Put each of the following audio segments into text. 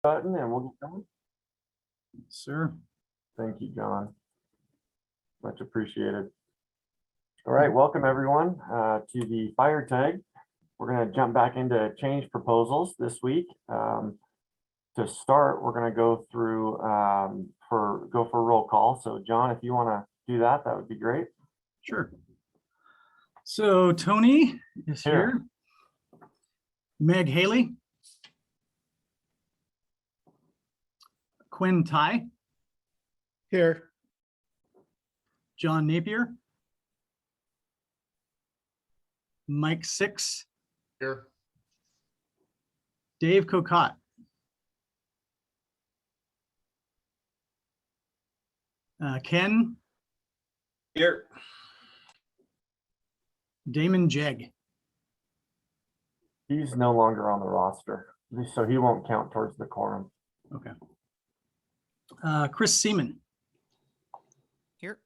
button and we'll get going. Sir. Thank you, John. Much appreciated. All right, welcome everyone to the fire tag. We're going to jump back into change proposals this week. To start, we're going to go through for roll call. So John, if you want to do that, that would be great. Sure. So Tony is here. Meg Haley. Quinn Ty. Here. John Napier. Mike Six. Here. Dave Cocotte. Ken. Here. Damon Jeg. He's no longer on the roster, so he won't count towards the quorum. Okay. Chris Seaman. Here.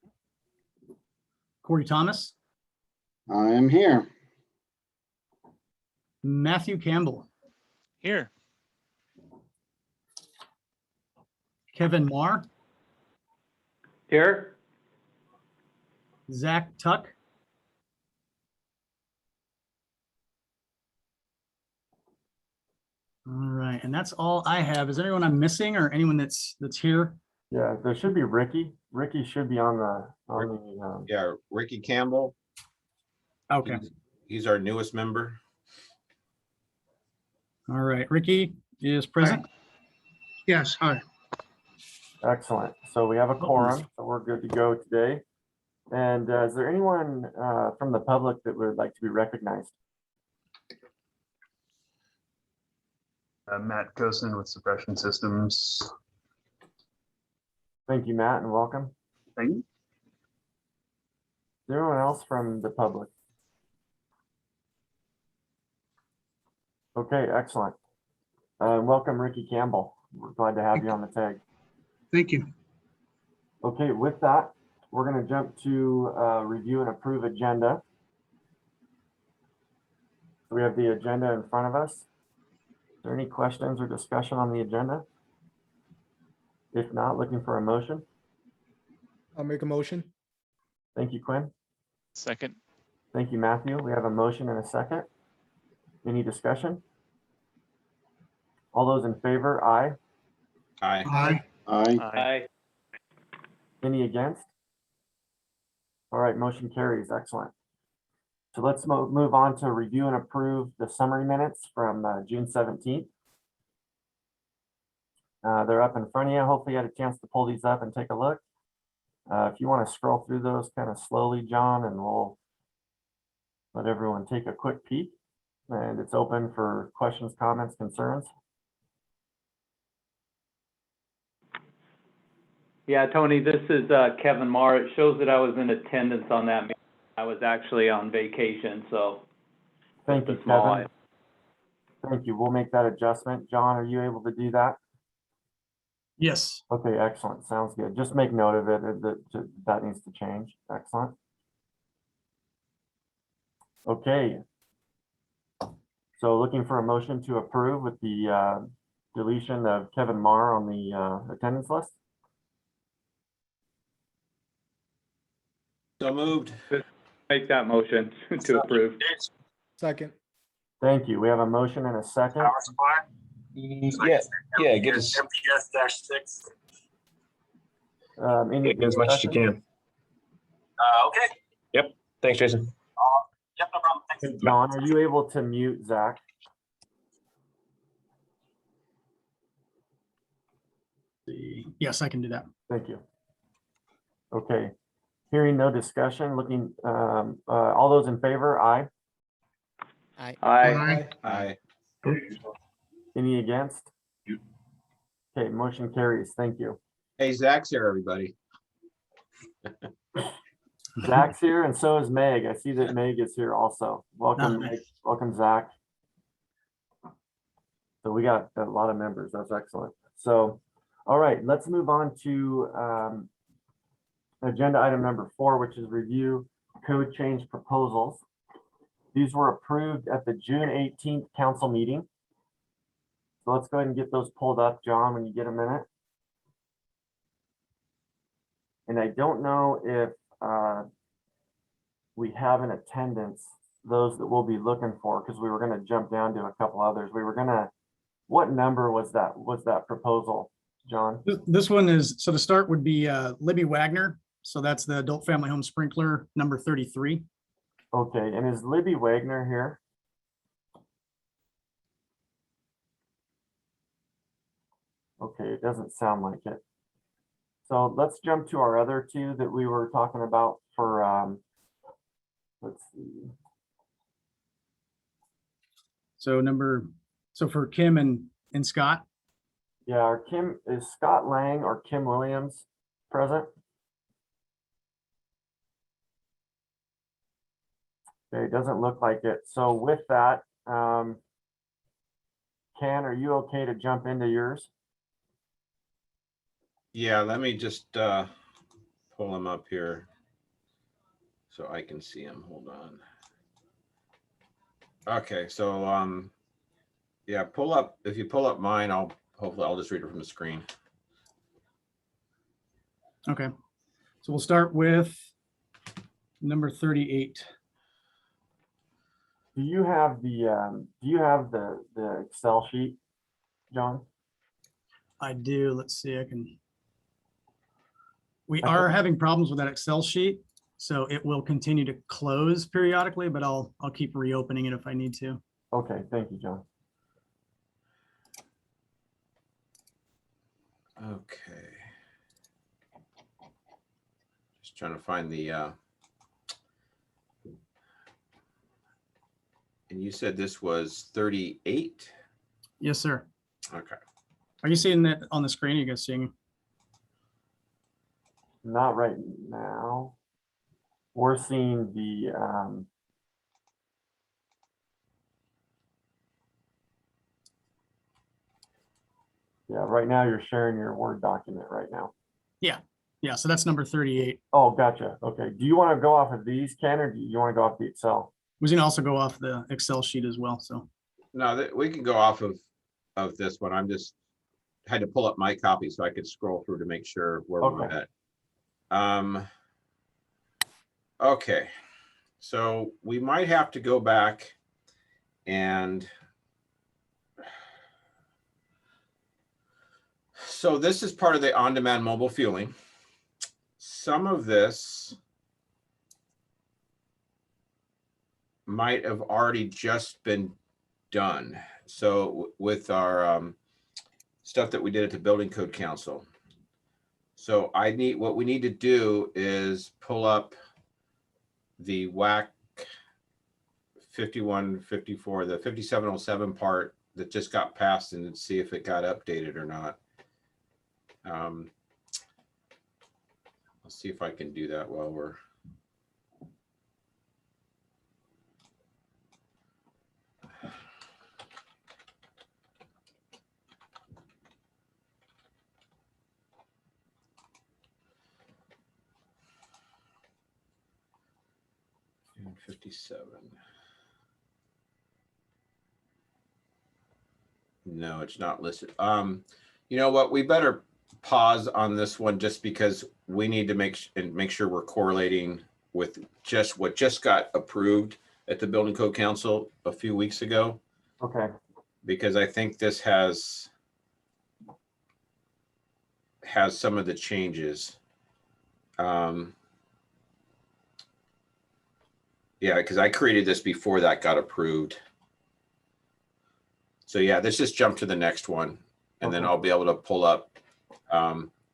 Corey Thomas. I'm here. Matthew Campbell. Here. Kevin Marr. Here. Zach Tuck. All right, and that's all I have. Is there anyone I'm missing or anyone that's here? Yeah, there should be Ricky. Ricky should be on the Yeah, Ricky Campbell. Okay. He's our newest member. All right, Ricky is present. Yes, hi. Excellent. So we have a quorum, so we're good to go today. And is there anyone from the public that would like to be recognized? Matt Kosen with Suppression Systems. Thank you, Matt, and welcome. Thank you. Is there anyone else from the public? Okay, excellent. Welcome, Ricky Campbell. We're glad to have you on the tag. Thank you. Okay, with that, we're going to jump to review and approve agenda. We have the agenda in front of us. Is there any questions or discussion on the agenda? If not, looking for a motion. I'll make a motion. Thank you, Quinn. Second. Thank you, Matthew. We have a motion and a second. Any discussion? All those in favor, aye. Aye. Aye. Aye. Aye. Any against? All right, motion carries. Excellent. So let's move on to review and approve the summary minutes from June 17th. They're up in front of you. Hopefully you had a chance to pull these up and take a look. If you want to scroll through those kind of slowly, John, and we'll let everyone take a quick peek. And it's open for questions, comments, concerns. Yeah, Tony, this is Kevin Marr. It shows that I was in attendance on that meeting. I was actually on vacation, so. Thank you, just a small Kevin. item. Thank you. We'll make that adjustment. John, are you able to do that? Yes. Okay, excellent. Sounds good. Just make note of it. That needs to change. Excellent. Okay. So looking for a motion to approve with the deletion of Kevin Marr on the attendance list. So moved. Make that motion to approve. Second. Thank you. We have a motion and a second. Yeah, get us. MPS-6. Any Get as much as you discussion? can. Okay. Thanks, Jason. Yep, no problem. Thanks. John, are you able to mute Zach? Yes, I can do that. Thank you. Okay. Hearing no discussion, looking, all those in favor, aye. Aye. Aye. Aye. Any against? Okay, motion carries. Thank you. Hey, Zach's here, everybody. Zach's here and so is Meg. I see that Meg is here also. Welcome, Nice. Meg. Welcome, Zach. So we got a lot of members. That's excellent. So, all right, let's move on to agenda item number 4, which is review code change proposals. These were approved at the June 18th council meeting. So let's go ahead and get those pulled up, John, when you get a minute. And I don't know if we have in attendance those that we'll be looking for, because we were going to jump down to a couple others. We were going to, what number was that proposal, John? This one is, so to start would be Libby Wagner. So that's the adult family home sprinkler number 33. Okay, and is Libby Wagner here? Okay, it doesn't sound like it. So let's jump to our other two that we were talking about for, let's see. So for Kim and Scott, Yeah, is Scott Lang or Kim Williams present? Okay, it doesn't look like it. So with that, Ken, are you okay to jump into yours? Yeah, let me just pull him up here so I can see him. Hold on. Okay, so yeah, if you pull up mine, hopefully I'll just read it from the screen. okay. So we'll start with number 38. Do you have the Excel sheet, John? I do, let's see, we are having problems with that Excel sheet, so it will continue to close periodically, but I'll keep reopening it if I need to. Okay, thank you, John. Okay. Just trying to find the and you said this was 38? Yes, sir. Okay. Are you seeing that on the screen? Are you guys seeing? Not right now. We're seeing the yeah, right now you're sharing your Word document right now. Yeah, so that's number 38. Oh, gotcha. Okay. Do you want to go off of these, Ken, or do you want to go off the Excel? We can also go off the Excel sheet as well, so. No, we can go off of this one. I'm just had to pull up my copy so I could scroll through to make sure where we're Okay. at. Okay, so we might have to go back and so this is part of the on-demand mobile fueling. Some of this might have already just been done. So with our stuff that we did at the Building Code Council. So what we need to do is pull up the WAC 5154, the 5707 part that just got passed and see if it got updated or not. Let's see if I can do that while we're. And 57. No, it's not listed. You know what? We better pause on this one just because we need to make sure we're correlating with just what just got approved at the Building Code Council a few weeks ago, Okay. because I think this has some of the changes. Yeah, because I created this before that got approved. So yeah, let's just jump to the next one, and then Okay. I'll be able to pull up.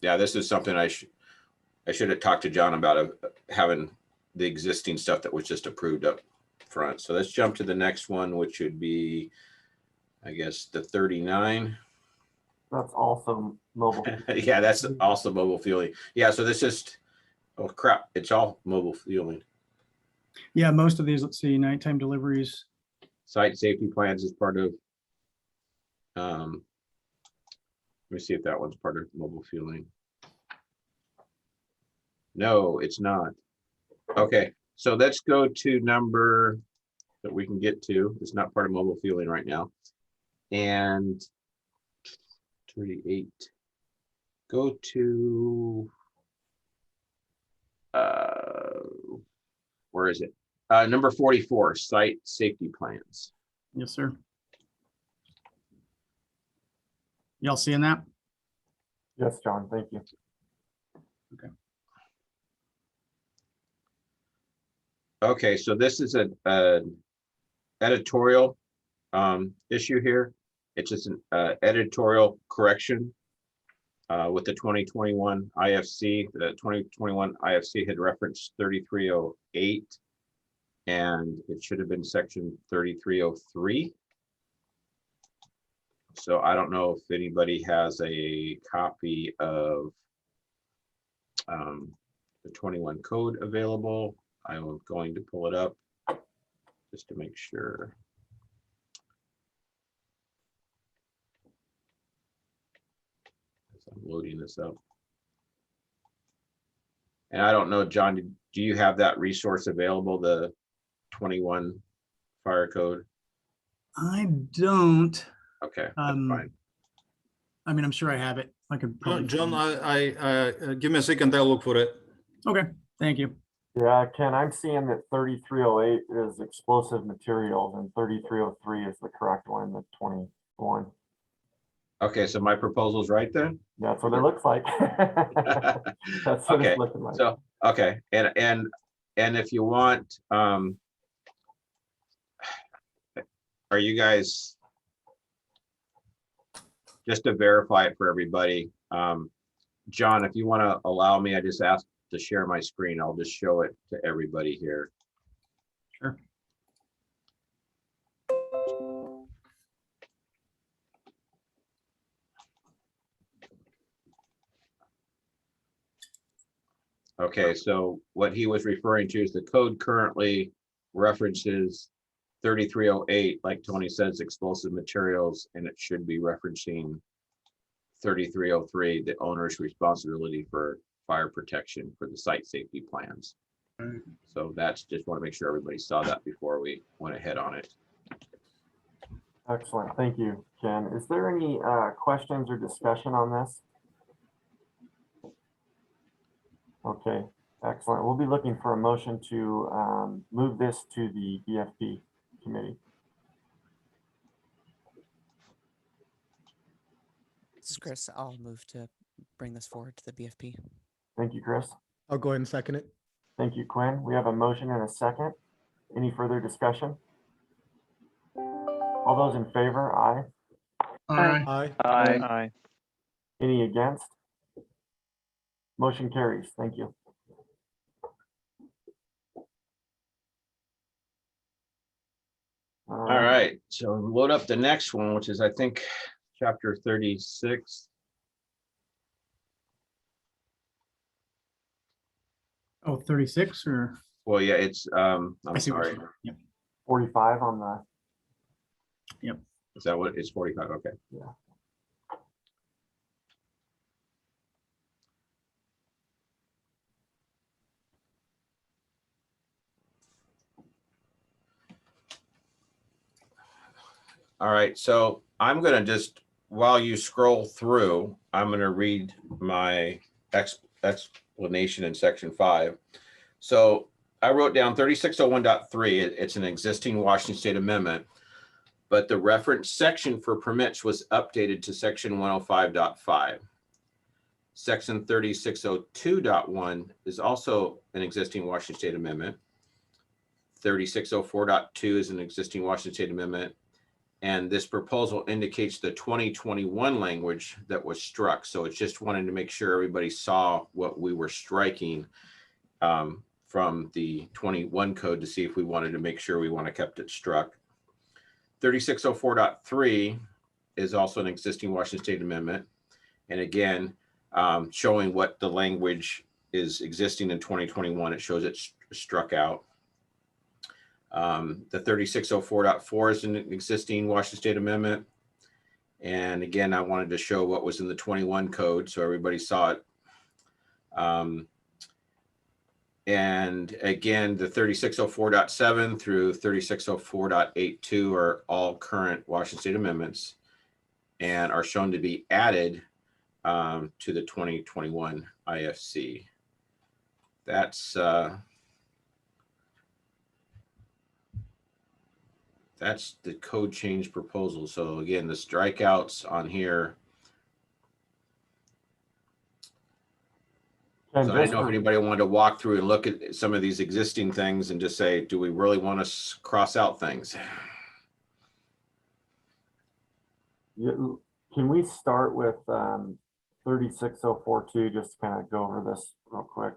Yeah, this is something I should have talked to John about, having the existing stuff that was just approved up front. So let's jump to the next one, which would be, I guess, the 39. That's also mobile. Yeah, that's also mobile fueling. Yeah, so this is, oh crap, it's all mobile fueling. Yeah, most of these, let's see, nighttime deliveries. Site safety plans is part of, let me see if that one's part of mobile fueling. No, it's not. Okay, so let's go to number that we can get to. It's not part of mobile fueling right now. And 38. Go to, where is it? Number 44, site safety plans. Yes, sir. Y'all seeing that? Yes, John, thank you. Okay, so this is a editorial issue here. It's just an editorial correction with the 2021 IFC. The 2021 IFC had referenced 3308, and it should have been section 3303. So I don't know if anybody has a copy of the 21 code available. I'm going to pull it up just to make sure. As I'm loading this up. And I don't know, John, do you have that resource available, the 21 fire code? I don't. Okay, that's Um, fine. I mean, I'm sure I have it. I could probably. John, find I give me a second, I'll look for it. it. Okay, thank you. Yeah, Ken, I'm seeing that 3308 is explosive materials and 3303 is the correct one, the 21. Okay, so my proposal's right then? That's what it looks like. That's what Okay, it's looking like. so, okay, and if you want, are you guys, just to verify it for everybody, John, if you want to allow me, I just asked to share my screen. I'll just show it to everybody here. Sure. Okay, so what he was referring to is the code currently references 3308, like Tony says, explosive materials, and it should be referencing 3303, the owner's responsibility for fire protection for the site safety plans. So that's, just want to make sure everybody saw that before we went ahead on it. Excellent. Thank you, Ken. Is there any questions or discussion on this? Okay, excellent. We'll be looking for a motion to move this to the BFP committee. This is Chris. I'll move to bring this forward to the BFP. Thank you, Chris. I'll go ahead and second it. Thank you, Quinn. We have a motion and a second. Any further discussion? All those in favor, aye. Aye. Aye. Any against? Motion carries. Thank you. All right, so load up the next one, which is, I think, chapter 36. Oh, 36 or? Well, yeah, it's, I'm I see what sorry. you're saying. Yep. 45 on the, Is that what it's 45? Okay. Yeah. All right, so I'm gonna just, while you scroll through, I'm gonna read my explanation in section 5. So I wrote down 3601.3. It's an existing Washington State amendment, but the reference section for permits was updated to section 105.5. Section 3602.1 is also an existing Washington State amendment. 3604.2 is an existing Washington State amendment. And this proposal indicates the 2021 language that was struck. So it's just wanting to make sure everybody saw what we were striking from the 21 code to see if we wanted to make sure we want to kept it struck. 3604.3 is also an existing Washington State amendment. And again, showing what the language is existing in 2021, it shows it's struck out. The 3604.4 is an existing Washington State amendment. And again, I wanted to show what was in the 21 code so everybody saw it. And again, the 3604.7 through 3604.82 are all current Washington State amendments. and are shown to be added to the 2021 IFC. That's the code change proposal. So again, the strikeouts on here. And So I didn't just know if for- anybody wanted to walk through and look at some of these existing things and just say, do we really want to cross out things? Can we start with 36042, just to kind of go over this real quick?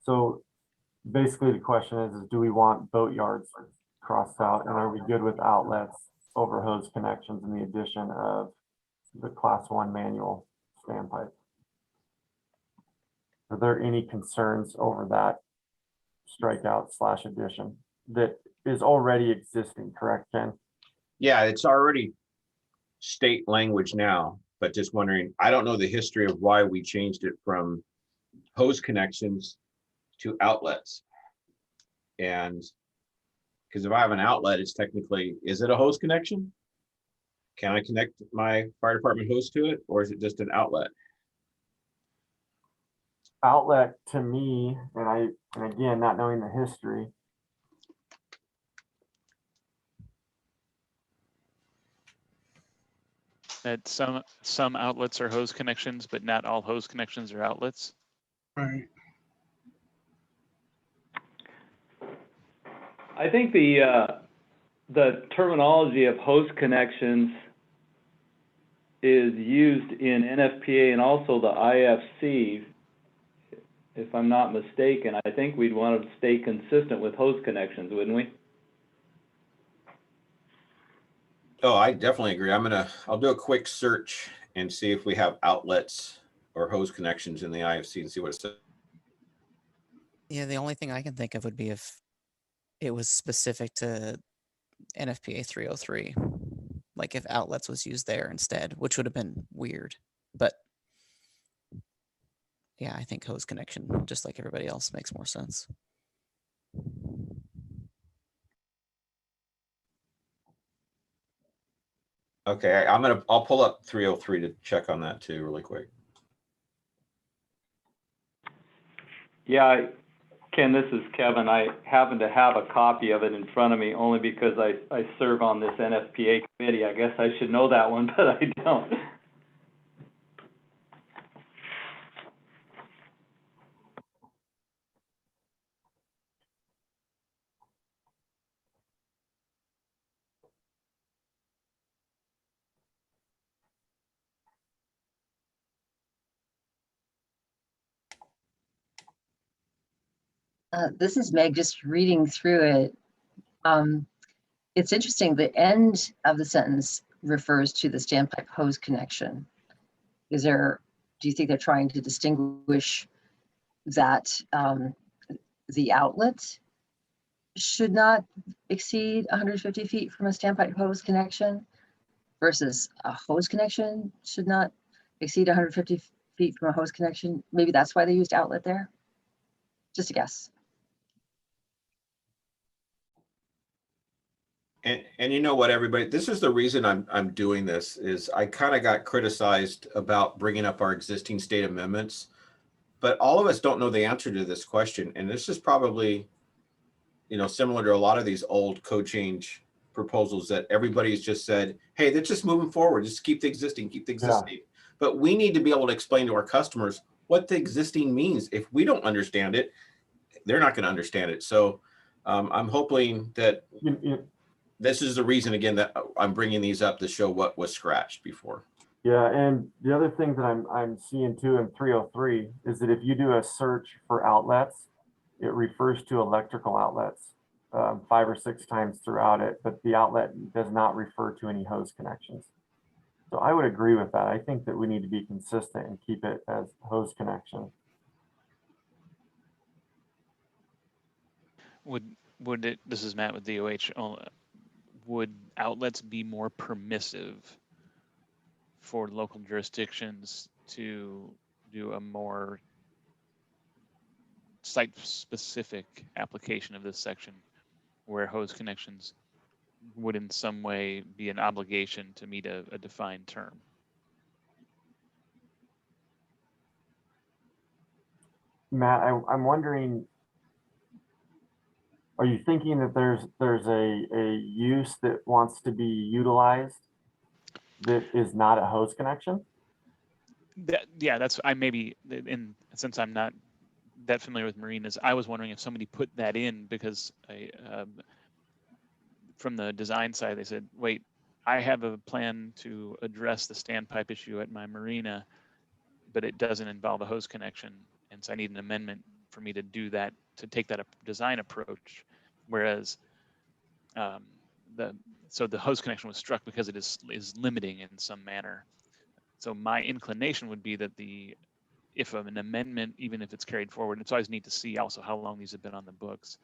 So basically the question is do we want boatyards crossed out, and are we good with outlets over hose connections in the addition of the class 1 manual standpipe? Are there any concerns over that strikeout / addition that is already existing, correct, Ken? Yeah, it's already state language now, but just wondering, I don't know the history of why we changed it from hose connections to outlets. And because if I have an outlet, it's technically, is it a hose connection? Can I connect my fire department hose to it, or is it just an outlet? Outlet to me, and again, not knowing the history, That some outlets are hose connections, but not all hose connections are outlets. Right. I think the terminology of host connections is used in NFPA and also the IFC, if I'm not mistaken. I think we'd want to stay consistent with host connections, wouldn't we? Oh, I definitely agree. I'll do a quick search and see if we have outlets or hose connections in the IFC and see what it says. Yeah, the only thing I can think of would be if it was specific to NFPA 303, like if outlets was used there instead, which would have been weird. But yeah, I think hose connection, just like everybody else, makes more sense. Okay, I'll pull up 303 to check on that too, really quick. Yeah, Ken, this is Kevin. I happen to have a copy of it in front of me only because I serve on this NFPA committee. I guess I should know that one, but I don't. This is Meg, just reading through it. It's interesting, the end of the sentence refers to the standpipe hose connection. Do you think they're trying to distinguish that the outlet should not exceed 150 feet from a standpipe hose connection versus a hose connection should not exceed 150 feet from a hose connection? Maybe that's why they used outlet there? Just a guess. And you know what, everybody, this is the reason I'm doing this is I kind of got criticized about bringing up our existing state amendments, but all of us don't know the answer to this question. And this is probably, similar to a lot of these old code change proposals that everybody's just said, hey, they're just moving forward, just keep the existing. Yeah. But we need to be able to explain to our customers what the existing means. If we don't understand it, they're not going to understand it. So I'm hoping that this is the reason, again, that I'm bringing these up to show what was scratched before. Yeah, and the other thing that I'm seeing too in 303 is that if you do a search for outlets, it refers to electrical outlets 5 or 6 times throughout it, but the outlet does not refer to any hose connections. So I would agree with that. I think that we need to be consistent and keep it as hose connection. Would it, this is Matt with DOH, would outlets be more permissive for local jurisdictions to do a more site-specific application of this section, where hose connections would in some way be an obligation to meet a defined term. Matt, I'm wondering, are you thinking that there's a use that wants to be utilized that is not a hose connection? Yeah, that's, I maybe, in, since I'm not that familiar with marinas, I was wondering if somebody put that in because from the design side, they said, wait, I have a plan to address the standpipe issue at my marina, but it doesn't involve a hose connection. And so I need an amendment for me to do that, to take that design approach. Whereas so the hose connection was struck because it is limiting in some manner. So my inclination would be that if an amendment, even if it's carried forward, it's always neat to see also how long these have been on the books.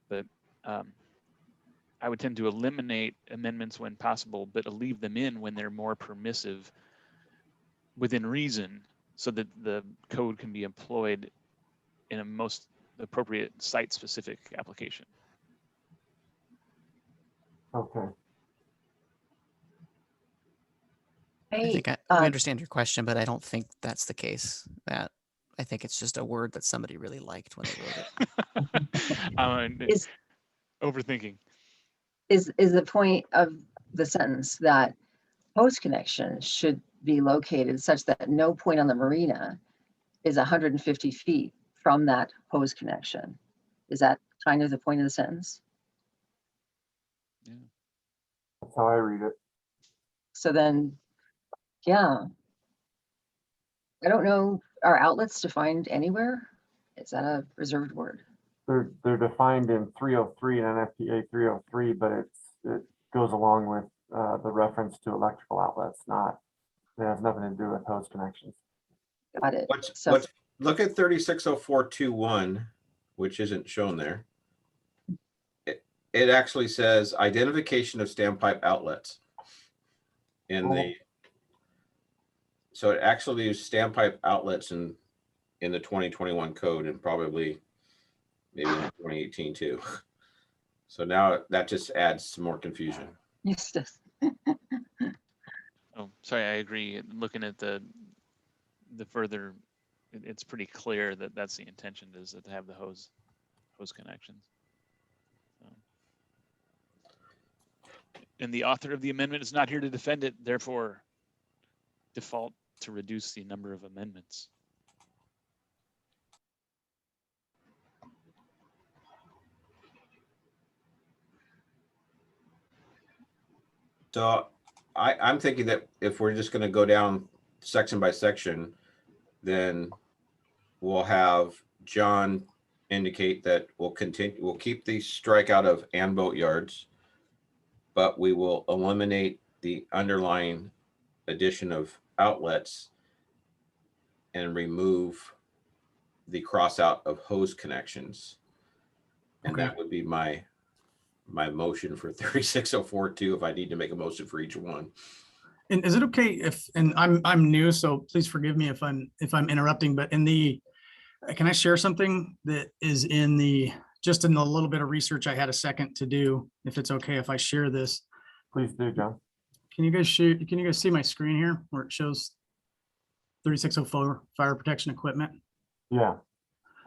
But I would tend to eliminate amendments when possible, but leave them in when they're more permissive within reason, so that the code can be employed in a most appropriate site-specific application. Okay. I think I understand your question, but I don't think that's the case. That I think it's just a word that somebody really liked when they wrote it. Is Overthinking. is the point of the sentence that hose connection should be located such that no point on the marina is 150 feet from that hose connection? Is that kind of the point of the sentence? Yeah. That's how I read it. So then, yeah. I don't know, are outlets defined anywhere? Is that a reserved word? They're defined in 303 and NFPA 303, but it goes along with the reference to electrical outlets, it has nothing to do with hose connections. Got it. Let's look at 360421, which isn't shown there. It actually says identification of standpipe outlets so it actually is standpipe outlets in the 2021 code, and probably maybe in 2018 too. So now that just adds some more confusion. Yes, it does. Oh, sorry, I agree. Looking at the further, it's pretty clear that that's the intention, is to have the hose connections. And the author of the amendment is not here to defend it, therefore default to reduce the number of amendments. So I'm thinking that if we're just going to go down section by section, then we'll have John indicate that we'll keep the strikeout of and boat yards, but we will eliminate the underlying addition of outlets and remove the cross out of hose connections. And Okay. that would be my motion for 36042 if I need to make a motion for each one. And is it okay if, and I'm new, so please forgive me if I'm interrupting, but can I share something that is just in the little bit of research I had a second to do, if it's okay if I share this? Please do, John. Can you guys see my screen here where it shows 3604 fire protection equipment? Yeah.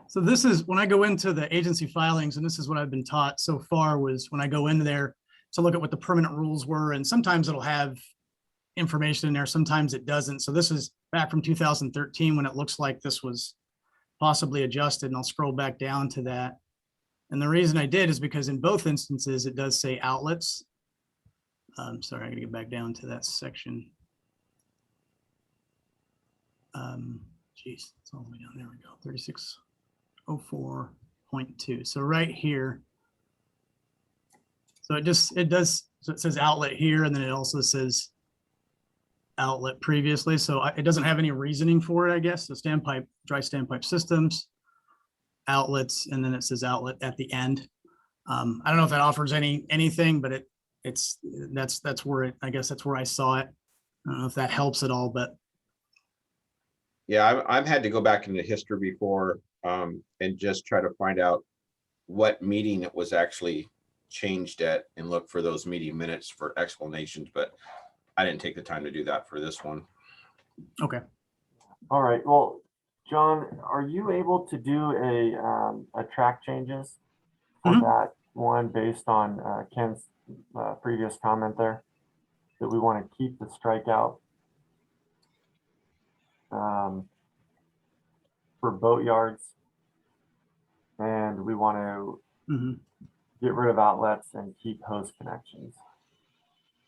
So this is when I go into the agency filings, and this is what I've been taught so far, was when I go into there to look at what the permanent rules were, and sometimes it'll have information in there, sometimes it doesn't. So this is back from 2013 when it looks like this was possibly adjusted, and I'll scroll back down to that. And the reason I did is because in both instances, it does say outlets. Sorry, I gotta get back down to that section. Geez, it's all the way down. There we go. 3604.2. So right here. So it does. So it says outlet here, and then it also says outlet previously. So it doesn't have any reasoning for it, I guess. So standpipe, dry standpipe systems, outlets, and then it says outlet at the end. I don't know if that offers anything, but that's where I guess that's where I saw it. I don't know if that helps at all, but Yeah, I've had to go back into history before and just try to find out what meeting it was actually changed it and look for those meeting minutes for explanations, but I didn't take the time to do that for this one. Okay. All right, well, John, are you able to do a track changes for Mhm. that one based on Ken's previous comment there? That we want to keep the strikeout for boat yards. And we want to Mhm. get rid of outlets and keep hose connections.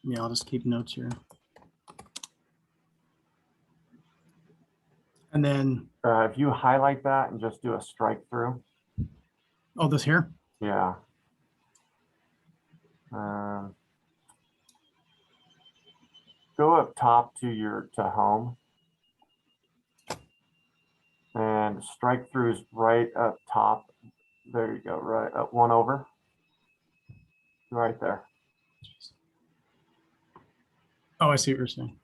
Yeah, I'll just keep notes here. And then, If you highlight that and just do a strike through, oh, this here? yeah. Go up top to home. And strike throughs right up top. There you go, right up one over. Right there. Oh, I see what you're saying.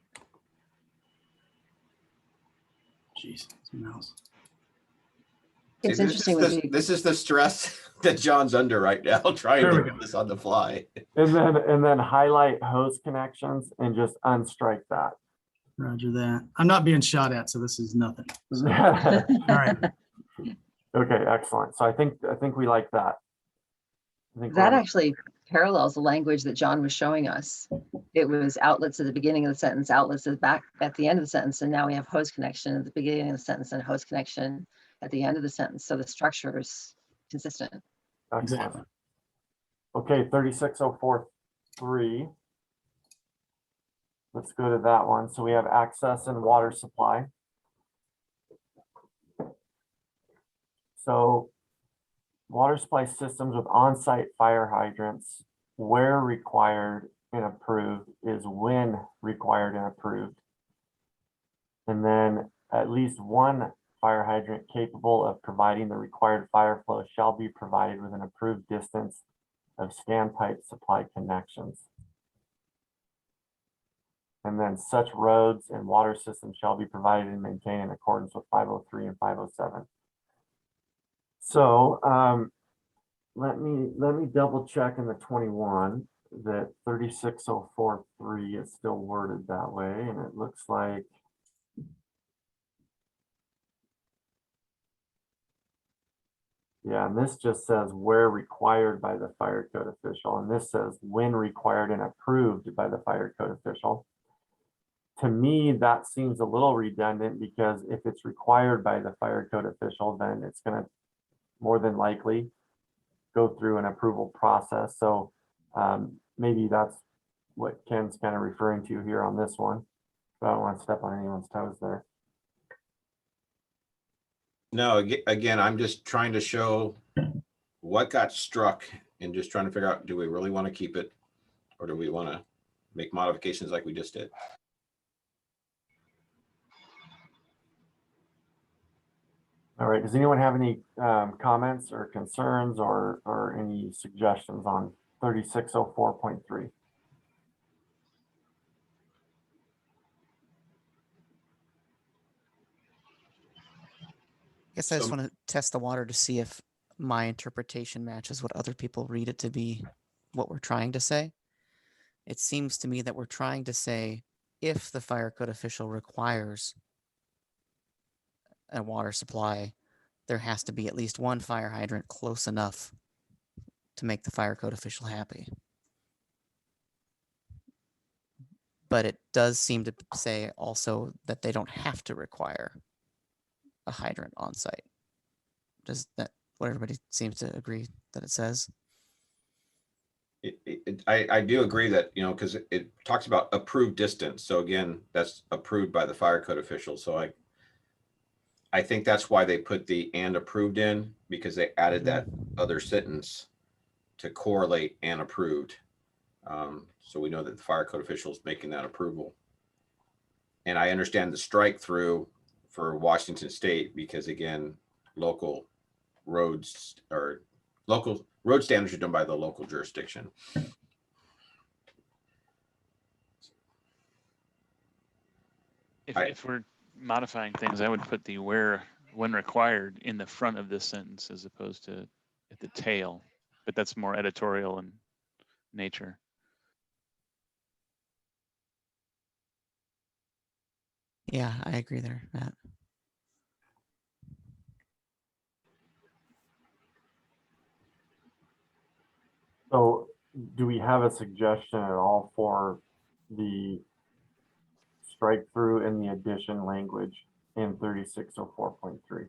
Jeez, it's a mouse. It's See, interesting with the, this is the stress that John's under right now, trying There to we do go. this on the fly. And then highlight hose connections and just unstrike that. Roger that. I'm not being shot at, so this is nothing. So, all Okay, right. excellent. So I think we like that. I think that we're- actually parallels the language that John was showing us. It was outlets at the beginning of the sentence, outlets at the back at the end of the sentence, and now we have hose connection at the beginning of the sentence and hose connection at the end of the sentence. So the structure is consistent. excellent. Exactly. Okay, 36043. Let's go to that one. So we have access and water supply. So water supply systems with on-site fire hydrants, where required and approved is when required and approved. And then at least one fire hydrant capable of providing the required fire flow shall be provided with an approved distance of standpipe supply connections. And then such roads and water systems shall be provided and maintained in accordance with 503 and 507. So let me double check in the 21 that 36043 is still worded that way, and it looks like yeah, and this just says where required by the fire code official, and this says when required and approved by the fire code official. To me, that seems a little redundant because if it's required by the fire code official, then it's going to more than likely go through an approval process. So maybe that's what Ken's kind of referring to here on this one. But I don't want to step on anyone's toes there. No, again, I'm just trying to show what got struck and just trying to figure out, do we really want to keep it? Or do we want to make modifications like we just did? All right, does anyone have any comments or concerns or any suggestions on 3604.3? I guess I just So- want to test the water to see if my interpretation matches what other people read it to be, what we're trying to say. It seems to me that we're trying to say if the fire code official requires a water supply, there has to be at least one fire hydrant close enough to make the fire code official happy. But it does seem to say also that they don't have to require a hydrant on site. Does that what everybody seems to agree that it says? I do agree that, you know, because it talks about approved distance. So again, that's approved by the fire code official. So I think that's why they put the and approved in, because they added that other sentence to correlate and approved. So we know that the fire code official is making that approval. And I understand the strike through for Washington State, because again, local roads or local road standards are done by the local jurisdiction. If we're modifying things, I would put the where when required in the front of this sentence as opposed to at the tail, but that's more editorial and nature. Yeah, I agree there, Matt. So do we have a suggestion at all for the strike through in the addition language in 3604.3?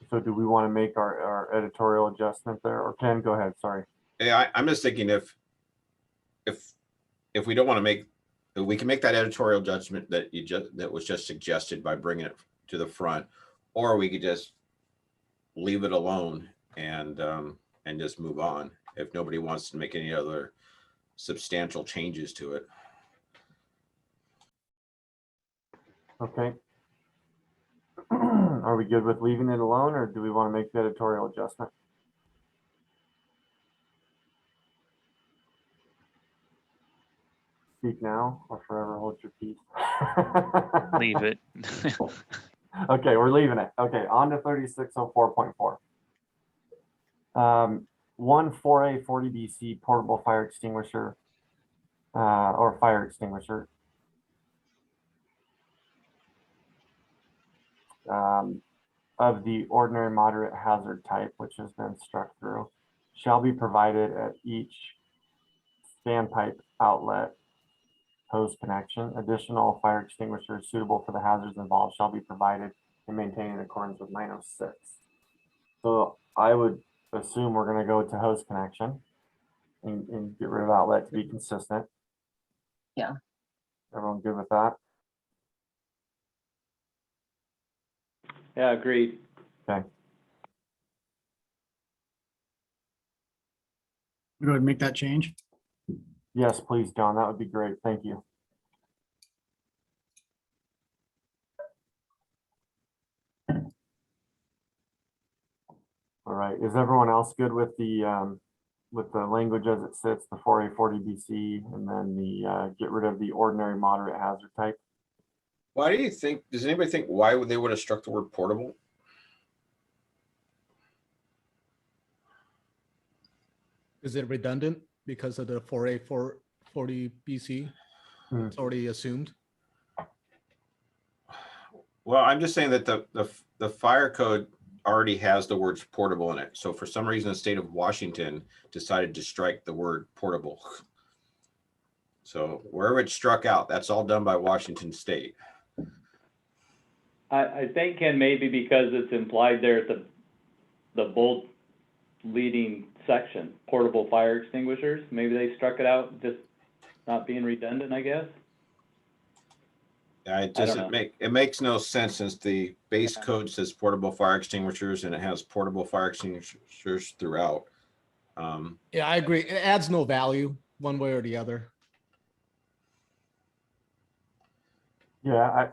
So do we want to make our editorial adjustment there, or Ken, go ahead, sorry. Yeah, I'm just thinking if we don't want to make, we can make that editorial judgment that that was just suggested by bringing it to the front, or we could just leave it alone and just move on if nobody wants to make any other substantial changes to it. Okay. Are we good with leaving it alone, or do we want to make the editorial adjustment? Speak now or forever hold your peace. Leave it. Okay, we're leaving it. Okay, on to 3604.4. 4A 40BC portable fire extinguisher or fire extinguisher. Of the ordinary moderate hazard type, which has been struck through, shall be provided at each standpipe outlet hose connection. Additional fire extinguishers suitable for the hazards involved shall be provided and maintained in accordance with 906. So I would assume we're going to go to hose connection and get rid of outlet to be consistent. Yeah. Everyone good with that? Yeah, agreed. Okay. Go ahead and make that change. Yes, please, John. That would be great. Thank you. All right. Is everyone else good with the language as it sits, the 4A 40BC, and then the get rid of the ordinary moderate hazard type? Why do you think, does anybody think why would they would have struck the word portable? Is it redundant because of the 4A 440 BC? It's already assumed. Well, I'm just saying that the fire code already has the words portable in it. So for some reason, the state of Washington decided to strike the word portable. So wherever it's struck out, that's all done by Washington State. I think, Ken, maybe because it's implied there at the bold leading section, portable fire extinguishers, maybe they struck it out, just not being redundant, I guess. It doesn't it makes no sense since the base code says portable fire extinguishers and it has portable fire extinguishers throughout. Yeah, I agree. It adds no value one way or the other. Yeah,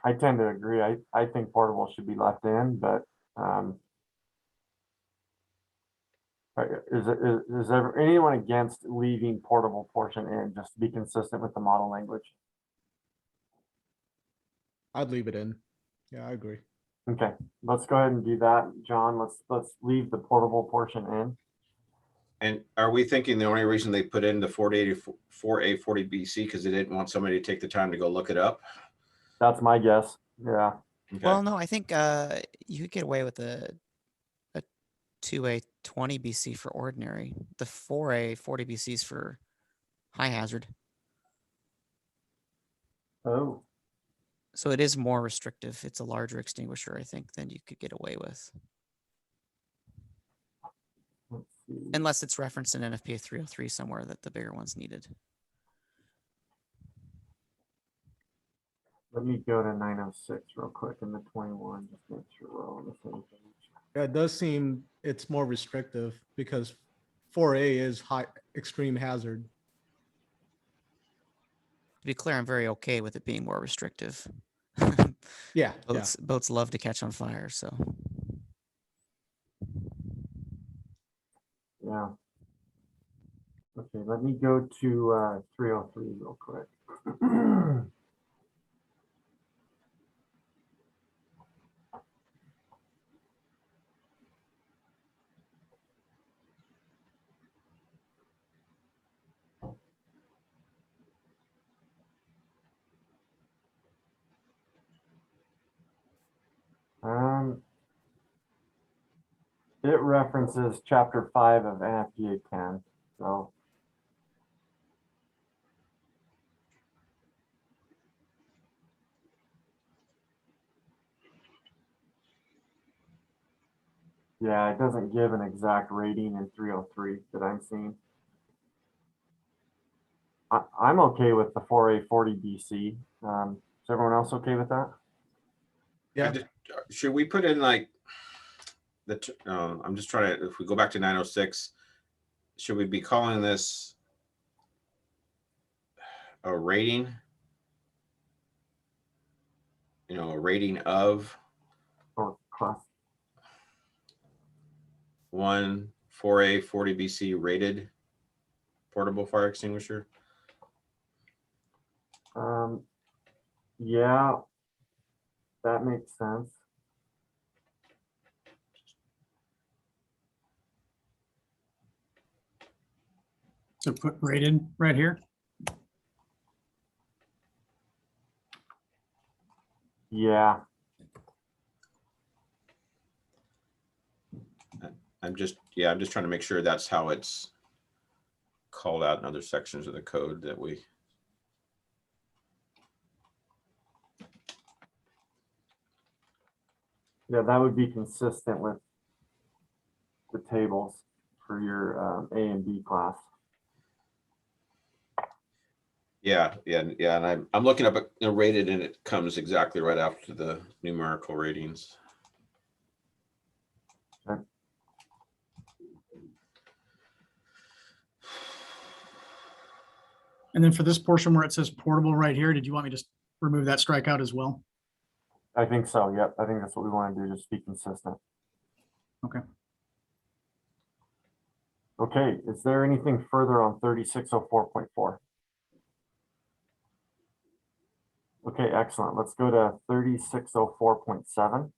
I tend to agree. I think portable should be left in, but is there anyone against leaving portable portion in just to be consistent with the model language? I'd leave it in. Yeah, I agree. Okay, let's go ahead and do that, John. Let's leave the portable portion in. And are we thinking the only reason they put in the 4A 40 BC because they didn't want somebody to take the time to go look it up? That's my guess. Yeah. Okay. Well, no, I think you could get away with a 2A 20 BC for ordinary. The 4A 40 BCs for high hazard. Oh. So it is more restrictive. It's a larger extinguisher, I think, than you could get away with. Let's see. Unless it's referenced in NFPA 303 somewhere that the bigger one's needed. Let me go to 906 real quick in the 21, just make sure we're all on the same page. Yeah, it does seem it's more restrictive because 4A is high extreme hazard. To be clear, I'm very okay with it being more restrictive. Yeah, boats love to catch on fire, so. Yeah. Okay, let me go to 303 real quick. It references chapter 5 of NFPA 10, so. Yeah, it doesn't give an exact rating in 303 that I'm seeing. I'm okay with the 4A 40 BC. Is everyone else okay with that? Yeah, Should we put in like I'm just trying to, if we go back to 906, should we be calling this a rating? You know, a rating of Or class? 1 4A 40 BC rated portable fire extinguisher? Yeah, that makes sense. So put rated right here. Yeah, I'm just trying to make sure that's how it's called out in other sections of the code that we. yeah, that would be consistent with the tables for your A and B class. Yeah, and I'm looking up at rated, and it comes exactly right after the numerical ratings. Okay. And then for this portion where it says portable right here, did you want me to just remove that strikeout as well? I think so. Yep. I think that's what we want to do, just be consistent. Okay. Okay. Is there anything further on 3604.4? Okay, excellent. Let's go to 3604.7.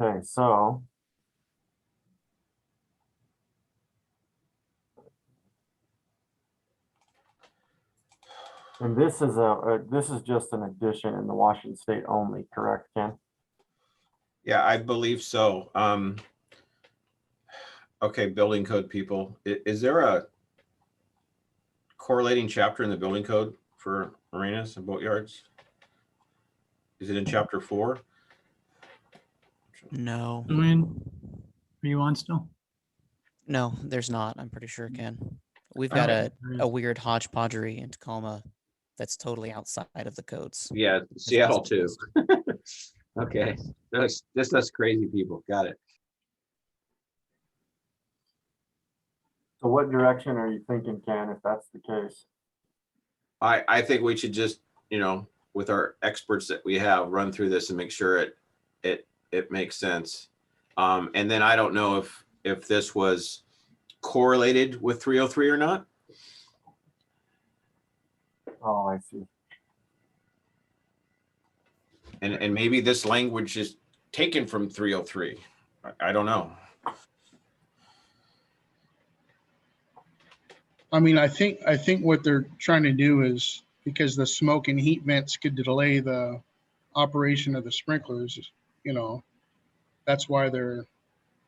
Okay, so and this is just an addition in the Washington State only, correct, Ken? Yeah, I believe so. Okay, building code people. Is there a correlating chapter in the building code for marinas and boatyards? Is it in chapter 4? No, I mean, are you on still? no, there's not. I'm pretty sure, Ken. We've I got don't a, think there is. a weird hodgepodgery in Tacoma that's totally outside of the codes. Yeah, Seattle too. Okay, just us crazy people. Got it. So what direction are you thinking, Ken, if that's the case? I think we should just, with our experts that we have, run through this and make sure it makes sense. And then I don't know if this was correlated with 303 or not. Oh, I see. And maybe this language is taken from 303. I don't know. I mean, I think what they're trying to do is, because the smoke and heat vents could delay the operation of the sprinklers, that's why they're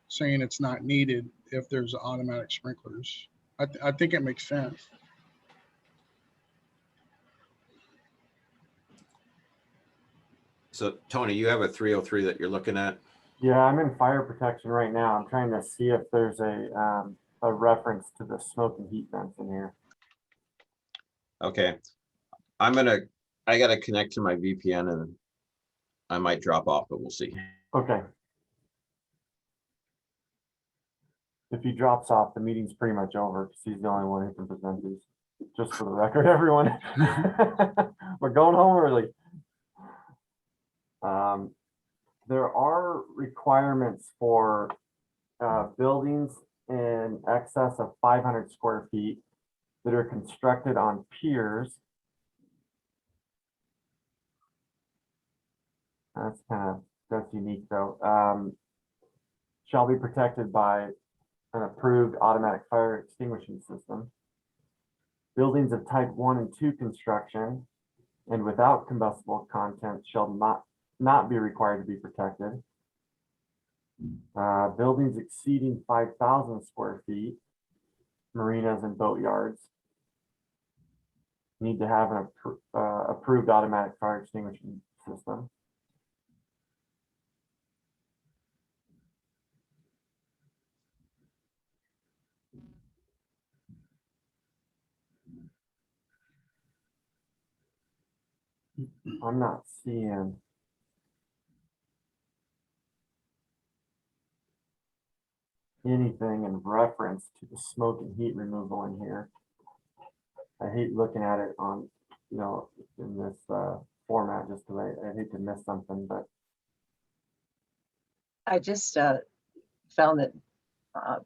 saying it's not needed if there's automatic sprinklers. I think it makes sense. So Tony, you have a 303 that you're looking at? Yeah, I'm in fire protection right now. I'm trying to see if there's a reference to the smoke and heat vents in here. Okay. I gotta connect to my VPN and I might drop off, but we'll see. Okay. If he drops off, the meeting's pretty much over because he's the only one who can present these. Just for the record, everyone. We're going home early. There are requirements for buildings in excess of 500 square feet that are constructed on piers. That's unique though. Shall be protected by an approved automatic fire extinguishing system. Buildings of type 1 and 2 construction and without combustible content shall not be required to be protected. Buildings exceeding 5,000 square feet, marinas and boat yards, need to have an approved automatic fire extinguishing system. I'm not seeing anything in reference to the smoke and heat removal in here. I hate looking at it on, in this format, just because I hate to miss something, but I just found that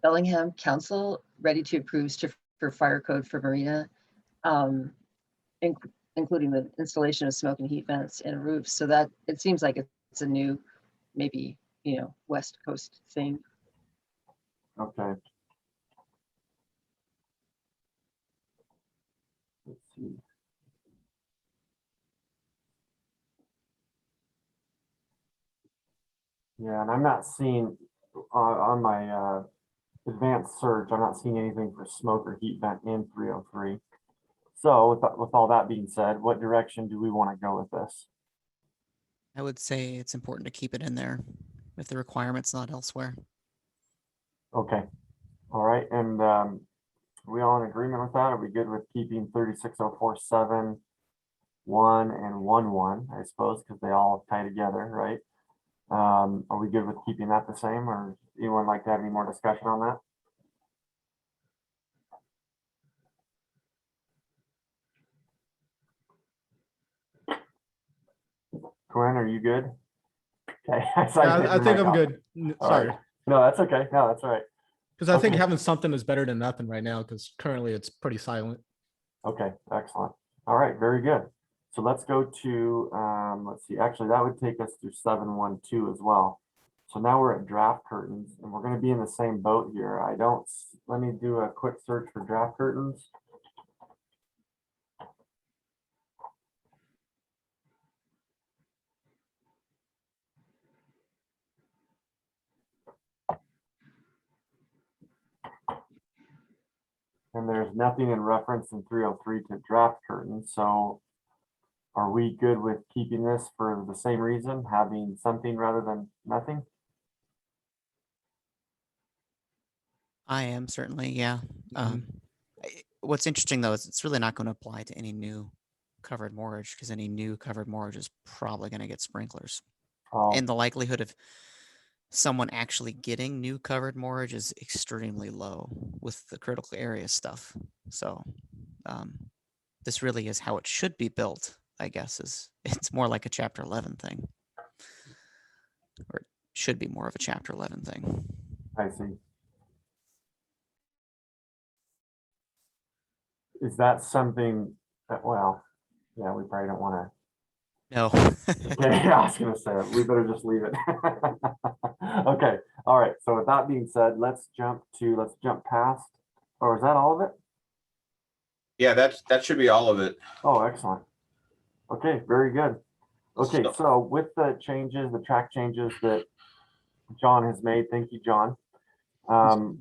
Bellingham Council ready to approve Stiffer fire code for marina, including the installation of smoke and heat vents and roofs. So that it seems like it's a new, maybe, West Coast thing. okay. Let's see. Yeah, and I'm not seeing on my advanced search, I'm not seeing anything for smoke or heat vent in 303. So with all that being said, what direction do we want to go with this? I would say it's important to keep it in there if the requirement's not elsewhere. Okay. All right. And are we all in agreement with that? Are we good with keeping 36047, 1 and 11, I suppose, because they all tie together, right? Are we good with keeping that the same, or anyone like to have any more discussion on that? Corinne, are you good? Okay. I think I'm good. All Sorry. right. No, that's okay. No, that's all right. Because I think Okay. having something is better than nothing right now, because currently it's pretty silent. Okay, excellent. All right, very good. So let's go to, let's see, actually that would take us through 712 as well. So now we're at draft curtains and we're going to be in the same boat here. Let me do a quick search for draft curtains. And there's nothing in reference in 303 to draft curtains. So are we good with keeping this for the same reason, having something rather than nothing? I am certainly, yeah. What's interesting though is it's really not going to apply to any new covered mortgage, because any new covered mortgage is probably going to get sprinklers. Oh, And the likelihood of someone actually getting new covered mortgage is extremely low with the critical area stuff. So this really is how it should be built, I guess. It's more like a Chapter 11 thing, or it should be more of a Chapter 11 thing. I see. Is that something that, well, yeah, we probably don't want No. to. Okay, yeah, I was gonna say, we better just leave it. Okay, all right. So with that being said, let's jump past, or is that all of it? Yeah, that should be all of it. Oh, excellent. Okay, very good. Okay, so with the changes, the track changes that John has made, thank you, John.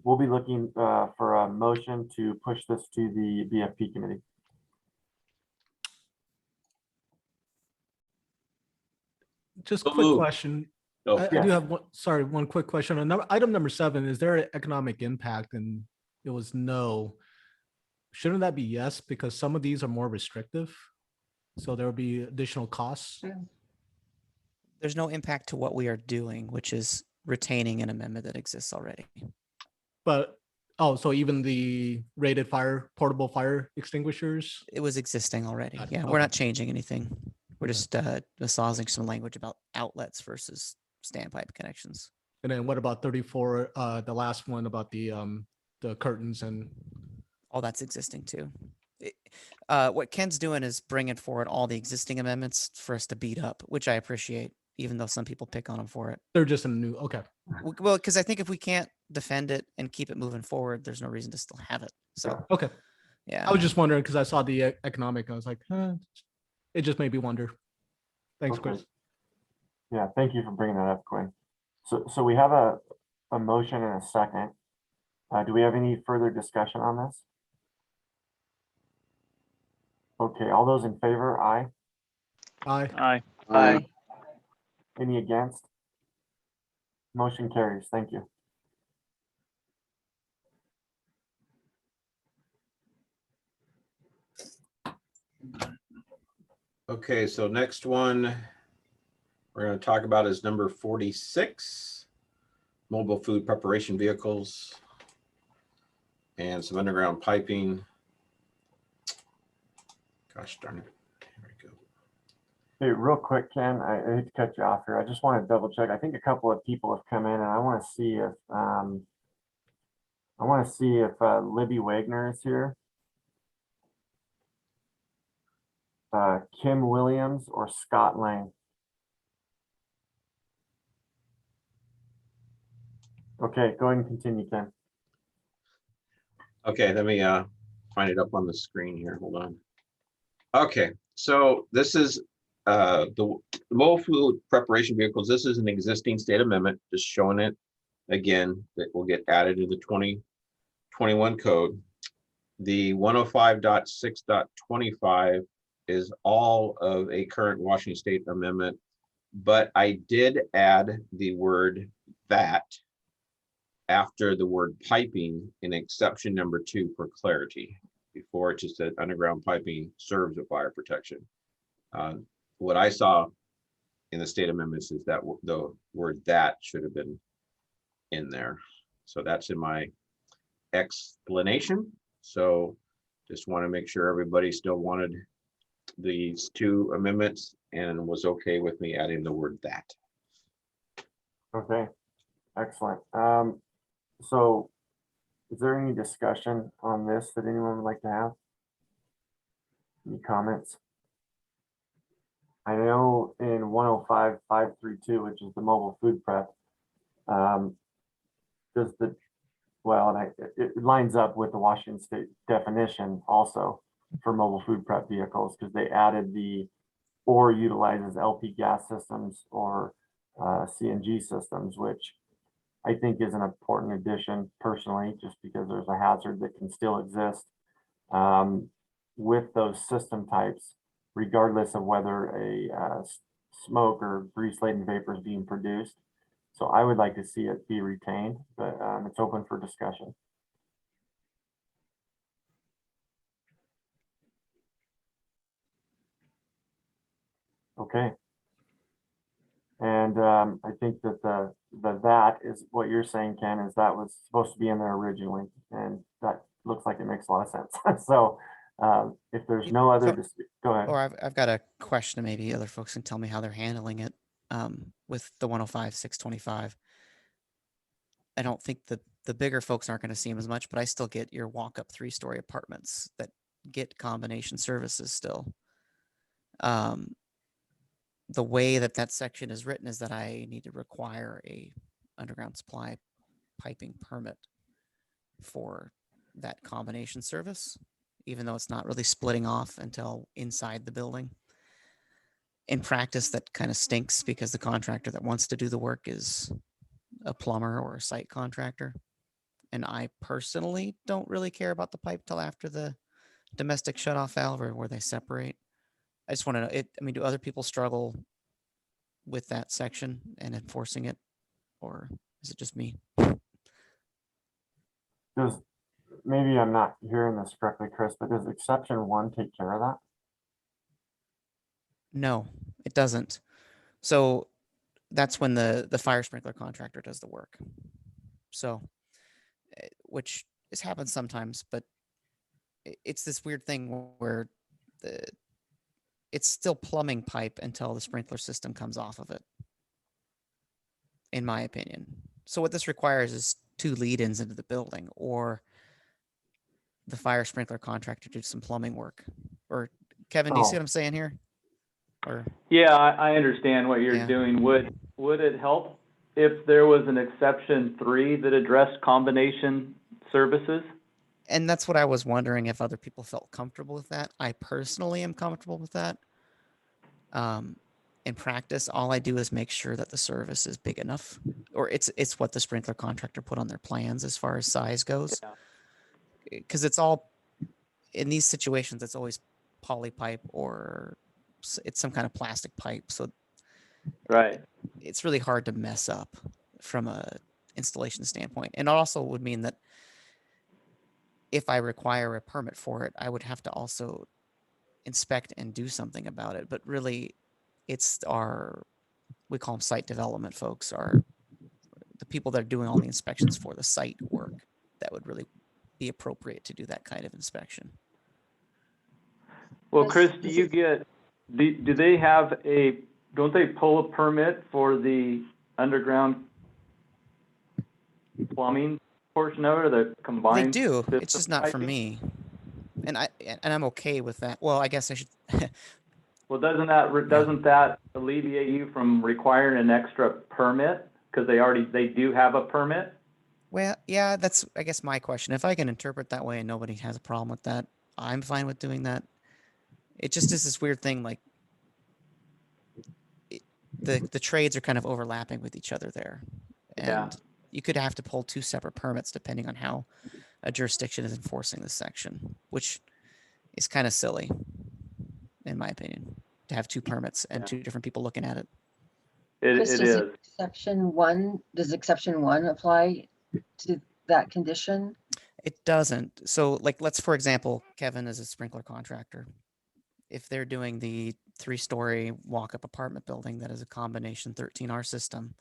We'll be looking for a motion to push this to the BFP committee. Just So quick moved. question. Oh, I do have one quick question on item number 7. Is there an economic impact? And it was no. Shouldn't that be yes? Because some of these are more restrictive. So there will be additional costs. There's no impact to what we are doing, which is retaining an amendment that exists already. But, so even the rated portable fire extinguishers? It was existing already. Got it. Yeah, we're not changing anything. We're just massaging some language about outlets versus standpipe connections. And then what about 34, the last one about the curtains and? All that's existing too. What Ken's doing is bringing forward all the existing amendments for us to beat up, which I appreciate, even though some people pick on him for it. They're just a new, okay. Well, because I think if we can't defend it and keep it moving forward, there's no reason to still have it. So, Okay. Yeah. I was just wondering because I saw the economic. I was like, it just made me wonder. Thanks, Okay. Chris. Yeah, thank you for bringing that up, Quinn. So we have a motion and a second. Do we have any further discussion on this? Okay, all those in favor, aye. Aye. Aye. Aye. Any against? Motion carries. Thank you. Okay, so next one we're going to talk about is number 46, mobile food preparation vehicles and some underground piping. Gosh darn it. Here we go. Hey, real quick, Ken, I hate to cut you off here. I just want to double check. I think a couple of people have come in and I want to see if Libby Wagner is here. Kim Williams or Scott Lang. Okay, go ahead and continue, Ken. Okay, let me find it up on the screen here. Hold on. Okay, so this is the mobile food preparation vehicles. This is an existing state amendment, just showing it again that will get added to the 2021 code. The 105.6.25 is all of a current Washington State amendment, but I did add the word that after the word piping in exception number 2 for clarity. Before it just said underground piping serves a fire protection. What I saw in the state amendments is that the word that should have been in there. So that's in my explanation. So just want to make sure everybody still wanted these 2 amendments and was okay with me adding the word that. Okay, excellent. So is there any discussion on this that anyone would like to have? Any comments? I know in 105.532, which is the mobile food prep, does the, well, and it lines up with the Washington State definition also for mobile food prep vehicles, because they added the or utilizes LP gas systems or CNG systems, which I think is an important addition personally, just because there's a hazard that can still exist with those system types, regardless of whether a smoke or grease-laden vapor is being produced. So I would like to see it be retained, but it's open for discussion. Okay. And I think that that is what you're saying, Ken, is that was supposed to be in there originally, and that looks like it makes a lot of sense. So if there's no other, go ahead. Or I've got a question, and maybe other folks can tell me how they're handling it with the 105.625. I don't think the bigger folks aren't going to see them as much, but I still get your walk-up 3-story apartments that get combination services still. The way that section is written is that I need to require a underground supply piping permit for that combination service, even though it's not really splitting off until inside the building. In practice, that kind of stinks because the contractor that wants to do the work is a plumber or a site contractor. And I personally don't really care about the pipe till after the domestic shutoff valve or where they separate. I just want to know, I mean, do other people struggle with that section and enforcing it, or is it just me? Does, maybe I'm not hearing this correctly, Chris, but does exception 1 take care of that? No, it doesn't. So that's when the fire sprinkler contractor does the work. So, which has happened sometimes, but it's this weird thing where it's still plumbing pipe until the sprinkler system comes off of it, in my opinion. So what this requires is 2 lead-ins into the building, or the fire sprinkler contractor do some plumbing work. Or Kevin, do you see what I'm saying here? Or Yeah, I understand what you're Yeah. doing. Would it help if there was an exception 3 that addressed combination services? And that's what I was wondering if other people felt comfortable with that. I personally am comfortable with that. In practice, all I do is make sure that the service is big enough, or it's what the sprinkler contractor put on their plans as far as size goes. Yeah. Because it's all in these situations, it's always poly pipe or it's some kind of plastic pipe. So Right. it's really hard to mess up from a installation standpoint. And it also would mean that if I require a permit for it, I would have to also inspect and do something about it. But really, it's we call them site development folks, are the people that are doing all the inspections for the site work that would really be appropriate to do that kind of inspection. Well, This- Chris, this is- do they have don't they pull a permit for the underground plumbing portion of it, or the They combined? do. It's system just not for piping? me. And I'm okay with that. Well, I guess I should. Well, doesn't that alleviate you from requiring an extra permit? Because they do have a permit? Well, yeah, that's, I guess, my question. If I can interpret that way and nobody has a problem with that, I'm fine with doing that. It just is this weird thing, like the trades are kind of overlapping with each other there. Yeah. And you could have to pull two separate permits depending on how a jurisdiction is enforcing this section, which is kind of silly, in my opinion, to have two permits and Yeah. two different people looking at it. Chris, It does is. does exception one apply to that condition? It doesn't. So, like, let's, for example, Kevin is a sprinkler contractor. If they're doing the 3-story walk-up apartment building that is a combination 13R system,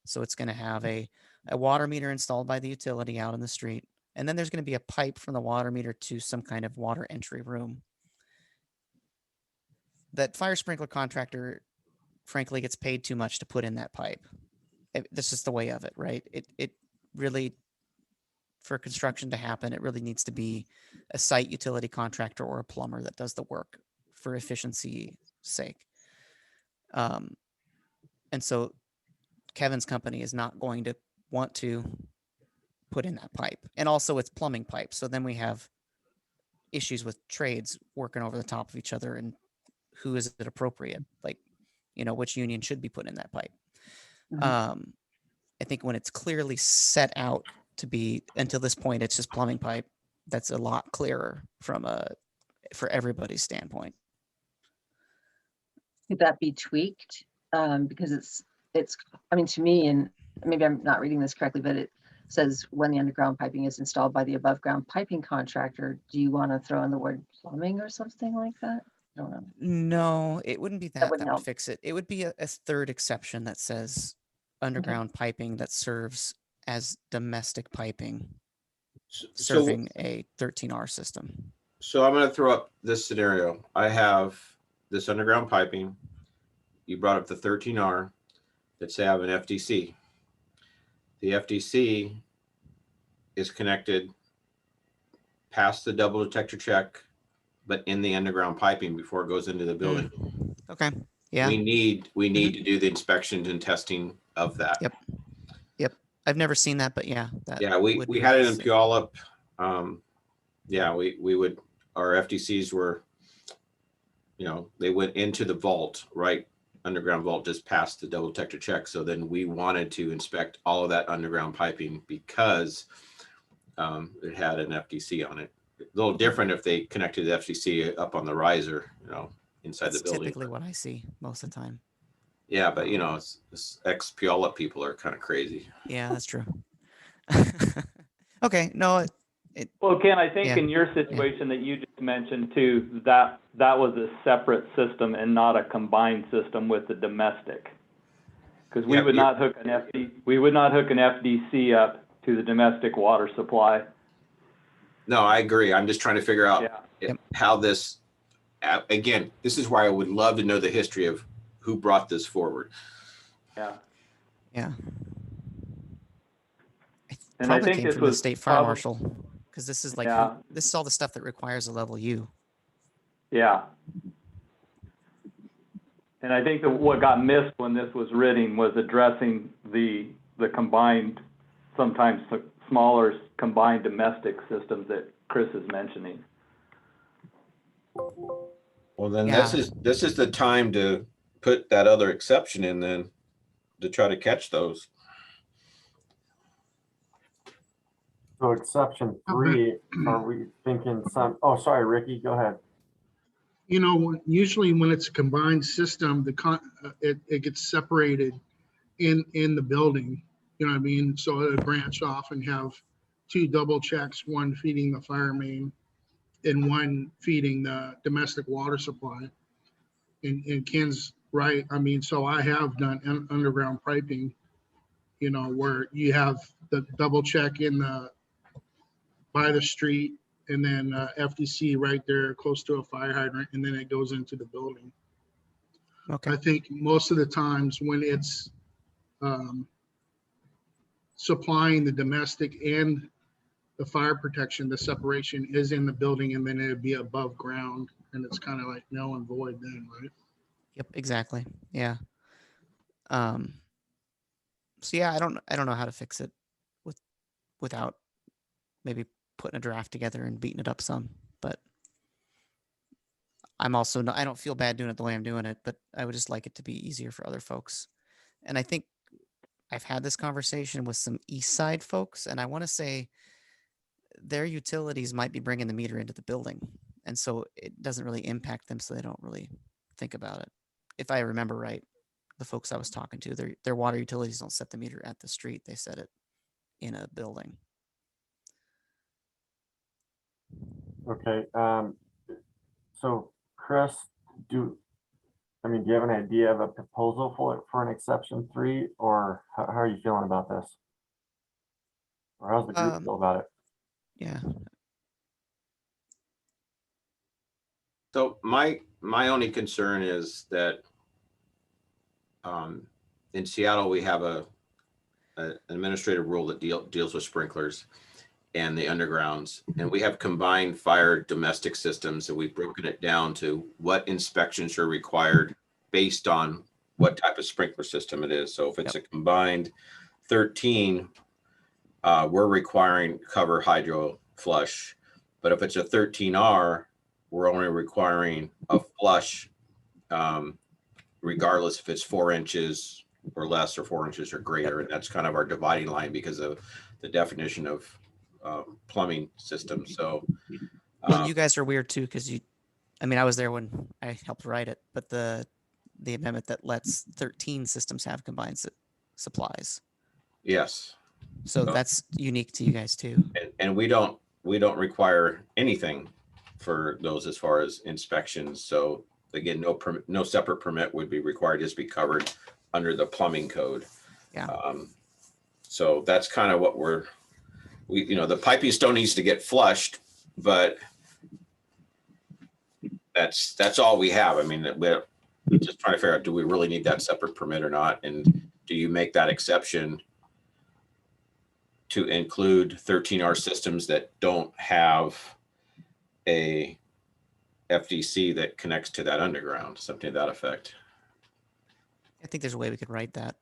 so it's going to have a water meter installed by the utility out in the street, and then there's going to be a pipe from the water meter to some kind of water entry room. That fire sprinkler contractor, frankly, gets paid too much to put in that pipe. That's just the way of it, right? It really, for construction to happen, it really needs to be a site utility contractor or a plumber that does the work for efficiency's sake. And so Kevin's company is not going to want to put in that pipe. And also it's plumbing pipe. So then we have issues with trades working over the top of each other, and who is it appropriate? Like, which union should be putting in that pipe? Mhm. I think when it's clearly set out to be, until this point, it's just plumbing pipe, that's a lot clearer for everybody's standpoint. Could that be tweaked? Because it's, I mean, to me, and maybe I'm not reading this correctly, but it says when the underground piping is installed by the above ground piping contractor. Do you want to throw in the word plumbing or something like that? I don't know. No, it wouldn't be that. wouldn't That would help. fix it. It would be a third exception that says underground piping that serves as domestic piping, So, serving a 13R system. so I'm going to throw up this scenario. I have this underground piping. You brought up the 13R. Let's say I have an FDC. The FDC is connected past the double detector check, but in the underground piping before it goes into the building. Okay. Yeah. We need to do the inspections and testing of that. Yep. I've never seen that, but yeah. That Yeah, we would be had it in safe. Puyallup. Yeah, we would, our FDCs were, they went into the vault, right? Underground vault just past the double detector check. So then we wanted to inspect all of that underground piping because it had an FDC on it. A little different if they connected the FCC up on the riser, inside That's the building. typically what I see most of the time. Yeah, but it's ex Puyallup people are kind of crazy. Yeah, that's true. Okay. No, Well, Ken, I think Yeah. in your situation that you just mentioned too, that was a separate system and not a combined system with the domestic. Because we Yeah, would you're- not hook an FDC up to the domestic water supply. No, I agree. I'm just trying to figure out Yeah. how this, again, this is why I would love to know the history of who brought this forward. Yeah. yeah. And I Probably think came this from the was state fire probably- marshal, because this is like, Yeah. this is all the stuff that requires a level U. Yeah. And I think that what got missed when this was written was addressing the combined, sometimes smaller combined domestic systems that Chris is mentioning. Well, then Yeah. this is the time to put that other exception in then to try to catch those. So exception 3, are we thinking some, oh, sorry, Ricky, go ahead. You know, usually when it's a combined system, it gets separated in the building. You know what I mean? So it would branch off and have 2 double checks, one feeding the fire main and one feeding the domestic water supply. And Ken's right. I mean, so I have done underground piping, you know, where you have the double check by the street, and then FDC right there close to a fire hydrant, and then it goes into the building. Okay. I think most of the times when it's supplying the domestic and the fire protection, the separation is in the building, and then it'd be above ground, and it's kind of like null and void then, right? Yep, exactly. Yeah. So yeah, I don't know how to fix it without maybe putting a draft together and beating it up some, but I'm also not, I don't feel bad doing it the way I'm doing it, but I would just like it to be easier for other folks. And I think I've had this conversation with some East Side folks, and I want to say their utilities might be bringing the meter into the building, and so it doesn't really impact them, so they don't really think about it. If I remember right, the folks I was talking to, their water utilities don't set the meter at the street; they set it in a building. Okay, so Chris, do you have an idea of a proposal for an exception 3, or how are you feeling about this? Or how's the group feel about it? Yeah. So my only concern is that in Seattle, we have an administrative rule that deals with sprinklers and the undergrounds, and we have combined fire domestic systems, and we've broken it down to what inspections are required based on what type of sprinkler system it is. So if it's a combined 13, we're requiring cover hydro flush, but if it's a 13R, we're only requiring a flush, regardless if it's 4 inches or less or 4 inches or greater. And that's kind of our dividing line because of the definition of plumbing system. So Well, you guys are weird too, because I was there when I helped write it, but the amendment that lets 13 systems have combined supplies. yes. So that's unique to you guys too. And we don't require anything for those as far as inspections. So again, no separate permit would be required, just be covered under the plumbing code. Yeah. So that's kind of what the piping still needs to get flushed, but that's all we have. I mean, we're just trying to figure out, do we really need that separate permit or not? And do you make that exception to include 13R systems that don't have a FDC that connects to that underground, something to that effect? I think there's a way we could write that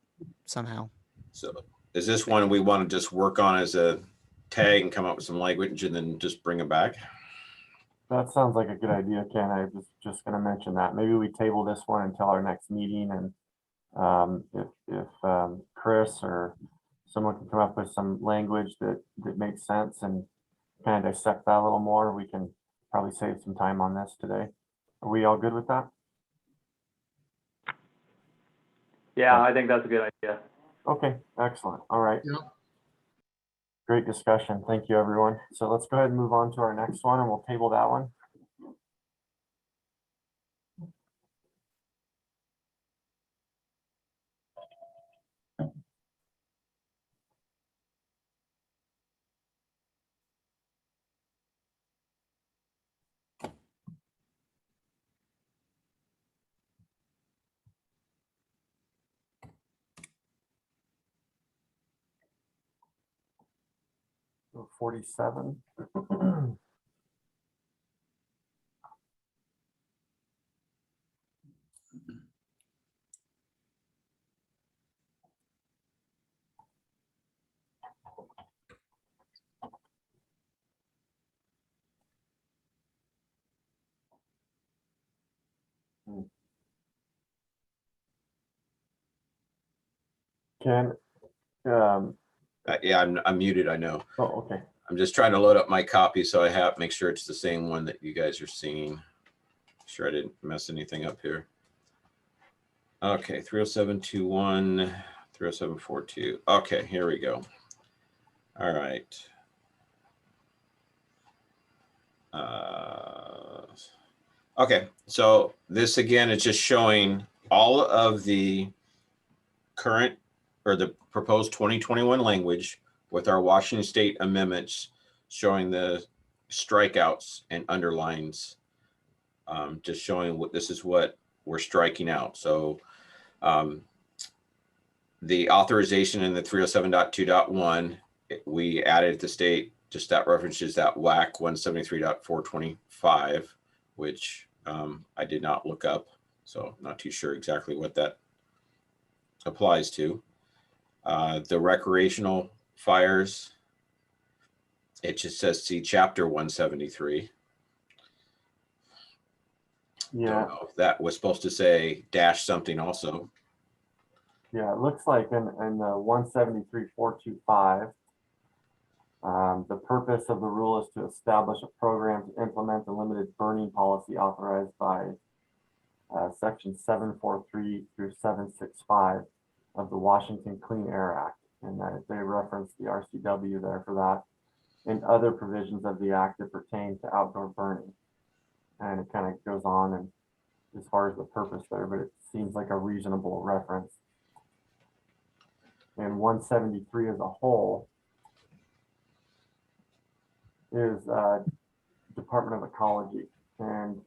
somehow. So is this one we want to just work on as a tag and come up with some language and then just bring it back? That sounds like a good idea, Ken. I was just going to mention that. Maybe we table this one until our next meeting, and if Chris or someone can come up with some language that makes sense and kind of dissect that a little more, we can probably save some time on this today. Are we all good with that? Yeah, I think that's a good idea. Okay, excellent. All right. Yeah. Great discussion. Thank you, everyone. So let's go ahead and move on to our next one, and we'll table that one. So 47. Ken, Yeah, I'm muted, I know. oh, okay. I'm just trying to load up my copy so I have, make sure it's the same one that you guys are seeing. Sure I didn't mess anything up here. Okay, 30721, 30742. Okay, here we go. All right. Okay, so this again is just showing all of the current or the proposed 2021 language with our Washington State amendments showing the strikeouts and underlines, just showing what this is what we're striking out. So the authorization in the 307.2.1, we added the state, just that references that WAC 173.425, which I did not look up. So not too sure exactly what that applies to. The recreational fires, it just says see chapter 173. Yeah. Don't know if that was supposed to say dash something also. Yeah, it looks like in the 173.425, the purpose of the rule is to establish a program to implement the limited burning policy authorized by section 743 through 765 of the Washington Clean Air Act. And that they reference the RCW there for that and other provisions of the act that pertain to outdoor burning. And it kind of goes on and as far as the purpose there, but it seems like a reasonable reference. And 173 as a whole is Department of Ecology, and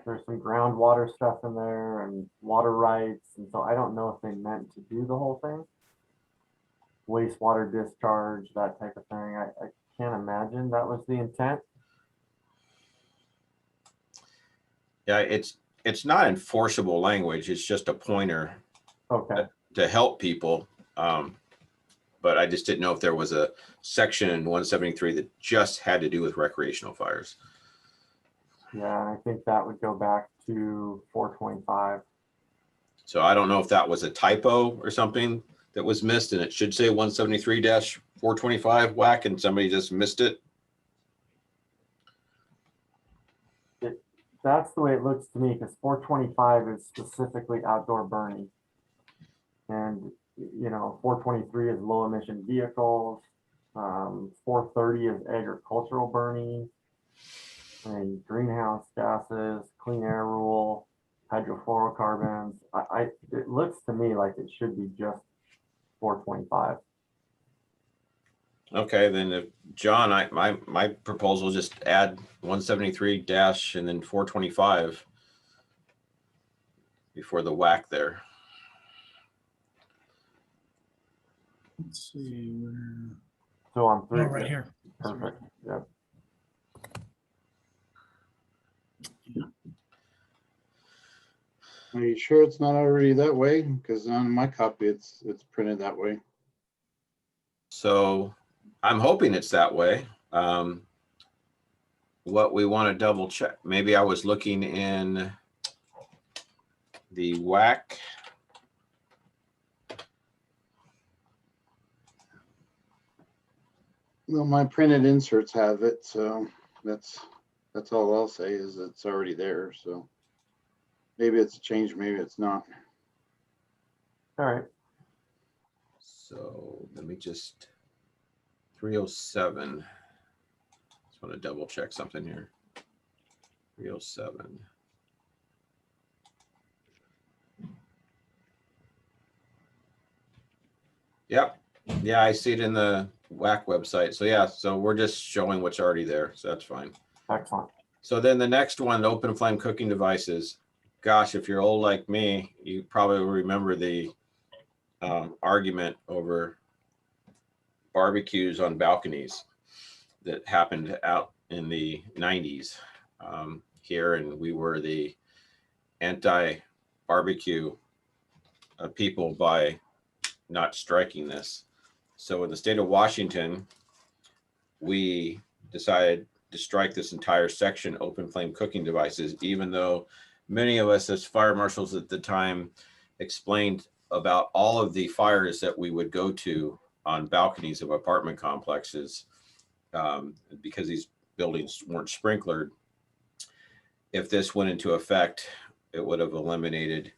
there's some groundwater stuff in there and water rights, and so I don't know if they meant to do the whole thing, wastewater discharge, that type of thing. I can't imagine that was the intent. Yeah, it's not enforceable language. It's just a pointer Okay. to help people. But I just didn't know if there was a section in 173 that just had to do with recreational fires. Yeah, I think that would go back to 425. So I don't know if that was a typo or something that was missed, and it should say 173-425 WAC and somebody just missed it. That's the way it looks to me, because 425 is specifically outdoor burning. And, you know, 423 is low emission vehicles. 430 is agricultural burning, and greenhouse gases, clean air rule, hydrofluorocarbons. It looks to me like it should be just 425. Okay, then John, my proposal, just add 173 dash and then 425 before the WAC there. Let's see. Where... So on Oh, three. right here. Perfect. Yep. Are you sure it's not already that way? Because on my copy, it's printed that way. So I'm hoping it's that way. What we want to double check, maybe I was looking in the WAC. Well, my printed inserts have it, so that's all I'll say is it's already there. So maybe it's a change, maybe it's not. All right. So let me just 307. Just want to double check something here. 307. Yep. Yeah, I see it in the WAC website. So yeah, so we're just showing what's already there. So that's fine. Excellent. So then the next one, open flame cooking devices. Gosh, if you're old like me, you probably remember the argument over barbecues on balconies that happened out in the 90s here, and we were the anti-barbecue people by not striking this. So in the state of Washington, we decided to strike this entire section, open flame cooking devices, even though many of us as fire marshals at the time explained about all of the fires that we would go to on balconies of apartment complexes, because these buildings weren't sprinklered. If this went into effect, it would have eliminated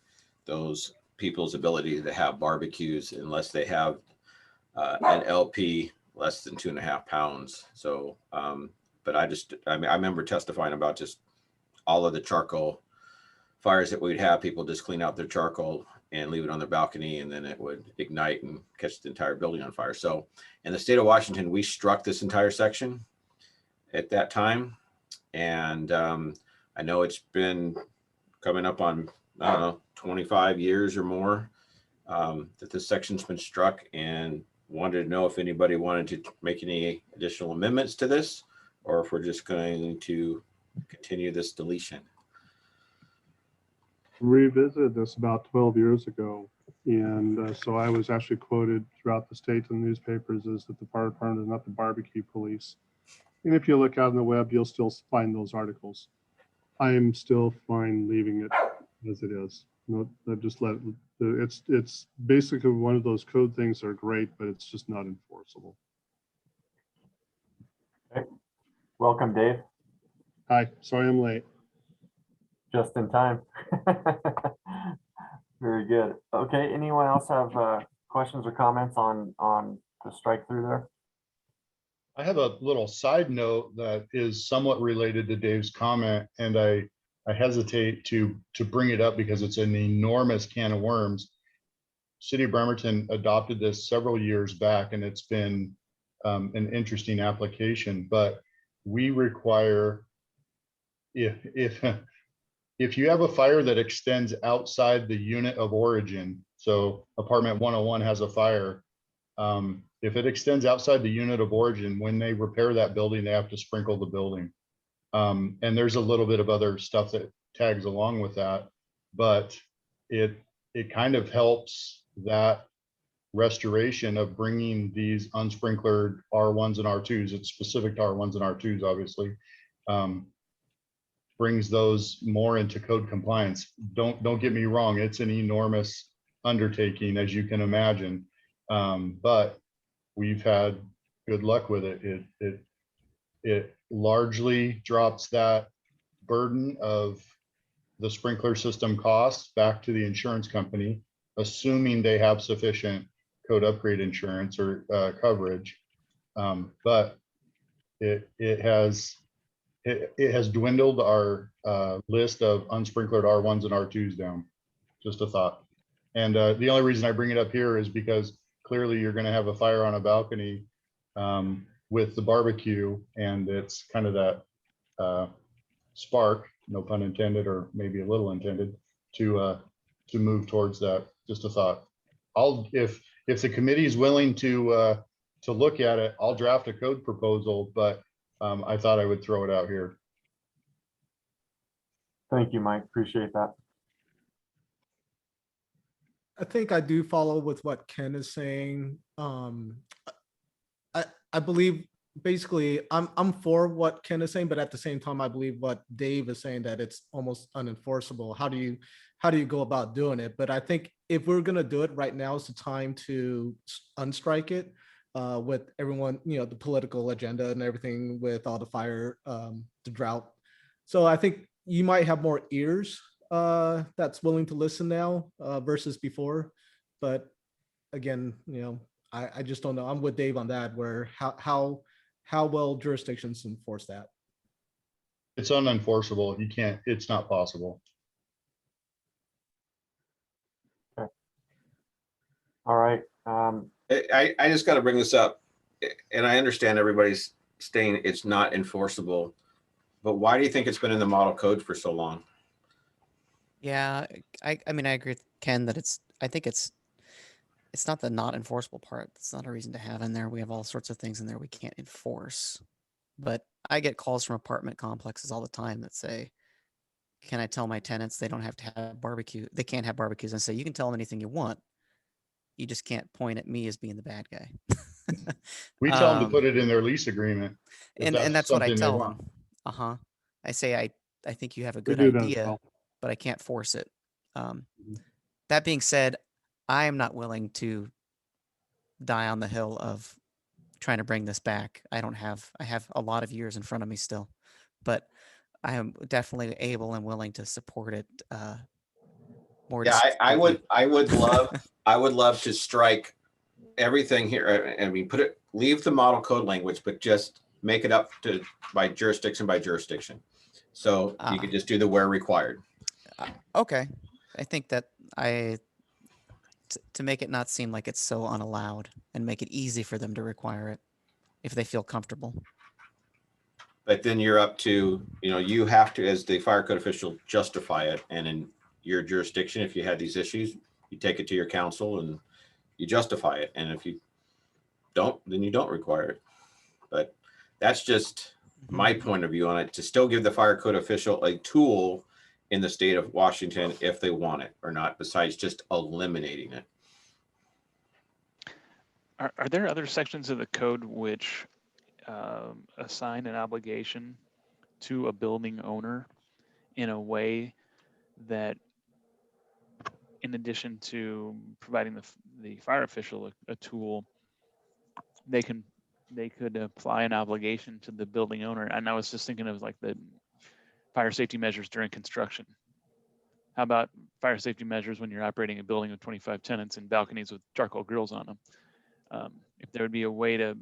those people's ability to have barbecues unless they have an LP less than 2.5 pounds. So, but I remember testifying about just all of the charcoal fires that we'd have. People just clean out their charcoal and leave it on their balcony, and then it would ignite and catch the entire building on fire. So in the state of Washington, we struck this entire section at that time. And I know it's been coming up on, I don't know, 25 years or more that this section's been struck, and wanted to know if anybody wanted to make any additional amendments to this, or if we're just going to continue this deletion. Revisited this about 12 years ago. And so I was actually quoted throughout the state in the newspapers as that the fire department is not the barbecue police. And if you look out on the web, you'll still find those articles. I am still fine leaving it as it is. No, just let it, it's basically one of those code things that are great, but it's just not enforceable. Okay. Welcome, Dave. Hi, sorry I'm late. Just in time. Very good. Okay, anyone else have questions or comments on the strike through there? I have a little side note that is somewhat related to Dave's comment, and I hesitate to bring it up because it's an enormous can of worms. City of Bremerton adopted this several years back, and it's been an interesting application, but we require if you have a fire that extends outside the unit of origin, so apartment 101 has a fire, if it extends outside the unit of origin, when they repair that building, they have to sprinkle the building. And there's a little bit of other stuff that tags along with that, but it kind of helps that restoration of bringing these unsprinklered R1s and R2s. It's specific to R1s and R2s, obviously. Brings those more into code compliance. Don't get me wrong, it's an enormous undertaking, as you can imagine, but we've had good luck with it. It largely drops that burden of the sprinkler system costs back to the insurance company, assuming they have sufficient code upgrade insurance or coverage. But it has dwindled our list of unsprinklered R1s and R2s down. Just a thought. And the only reason I bring it up here is because clearly you're going to have a fire on a balcony with the barbecue, and it's kind of that spark, no pun intended, or maybe a little intended, to move towards that. Just a thought. If the committee is willing to look at it, I'll draft a code proposal, but I thought I would throw it out here. Thank you, Mike. Appreciate that. I think I do follow with what Ken is saying. I believe basically I'm for what Ken is saying, but at the same time, I believe what Dave is saying, that it's almost unenforceable. How do you go about doing it? But I think if we're gonna do it right now, is the time to unstrike it with everyone, the political agenda and everything, with all the fire, the drought. So I think you might have more ears that's willing to listen now versus before. But again, I just don't know. I'm with Dave on that, where how well jurisdictions enforce that. It's unenforceable. You can't, it's not possible. Okay. All right. I just got to bring this up, and I understand everybody's saying it's not enforceable, but why do you think it's been in the model code for so long? Yeah, I mean, I agree with Ken that I think it's not the not enforceable part. It's not a reason to have in there. We have all sorts of things in there we can't enforce. But I get calls from apartment complexes all the time that say, can I tell my tenants they don't have to have barbecue? They can't have barbecues. And say, you can tell them anything you want. You just can't point at me as being the bad guy. We tell them to put it in their lease agreement. And that's what I tell them. I say, I think you have a good We do that as idea. well. but I can't force it. That being said, I am not willing to die on the hill of trying to bring this back. I have a lot of years in front of me still, but I am definitely able and willing to support it. More Yeah, I distinctly. would love to strike everything here. I mean, leave the model code language, but just make it up to by jurisdiction. So you could just do the where required. Okay. I think that to make it not seem like it's so unallowed and make it easy for them to require it if they feel comfortable. But then you're up to, you have to, as the fire code official, justify it. And in your jurisdiction, if you had these issues, you take it to your council and you justify it. And if you don't, then you don't require it. But that's just my point of view on it, to still give the fire code official a tool in the state of Washington if they want it or not, besides just eliminating it. Are there other sections of the code which assign an obligation to a building owner in a way that, in addition to providing the fire official a tool, they could apply an obligation to the building owner? And I was just thinking of like the fire safety measures during construction. How about fire safety measures when you're operating a building with 25 tenants and balconies with charcoal grills on them? If there would be a way to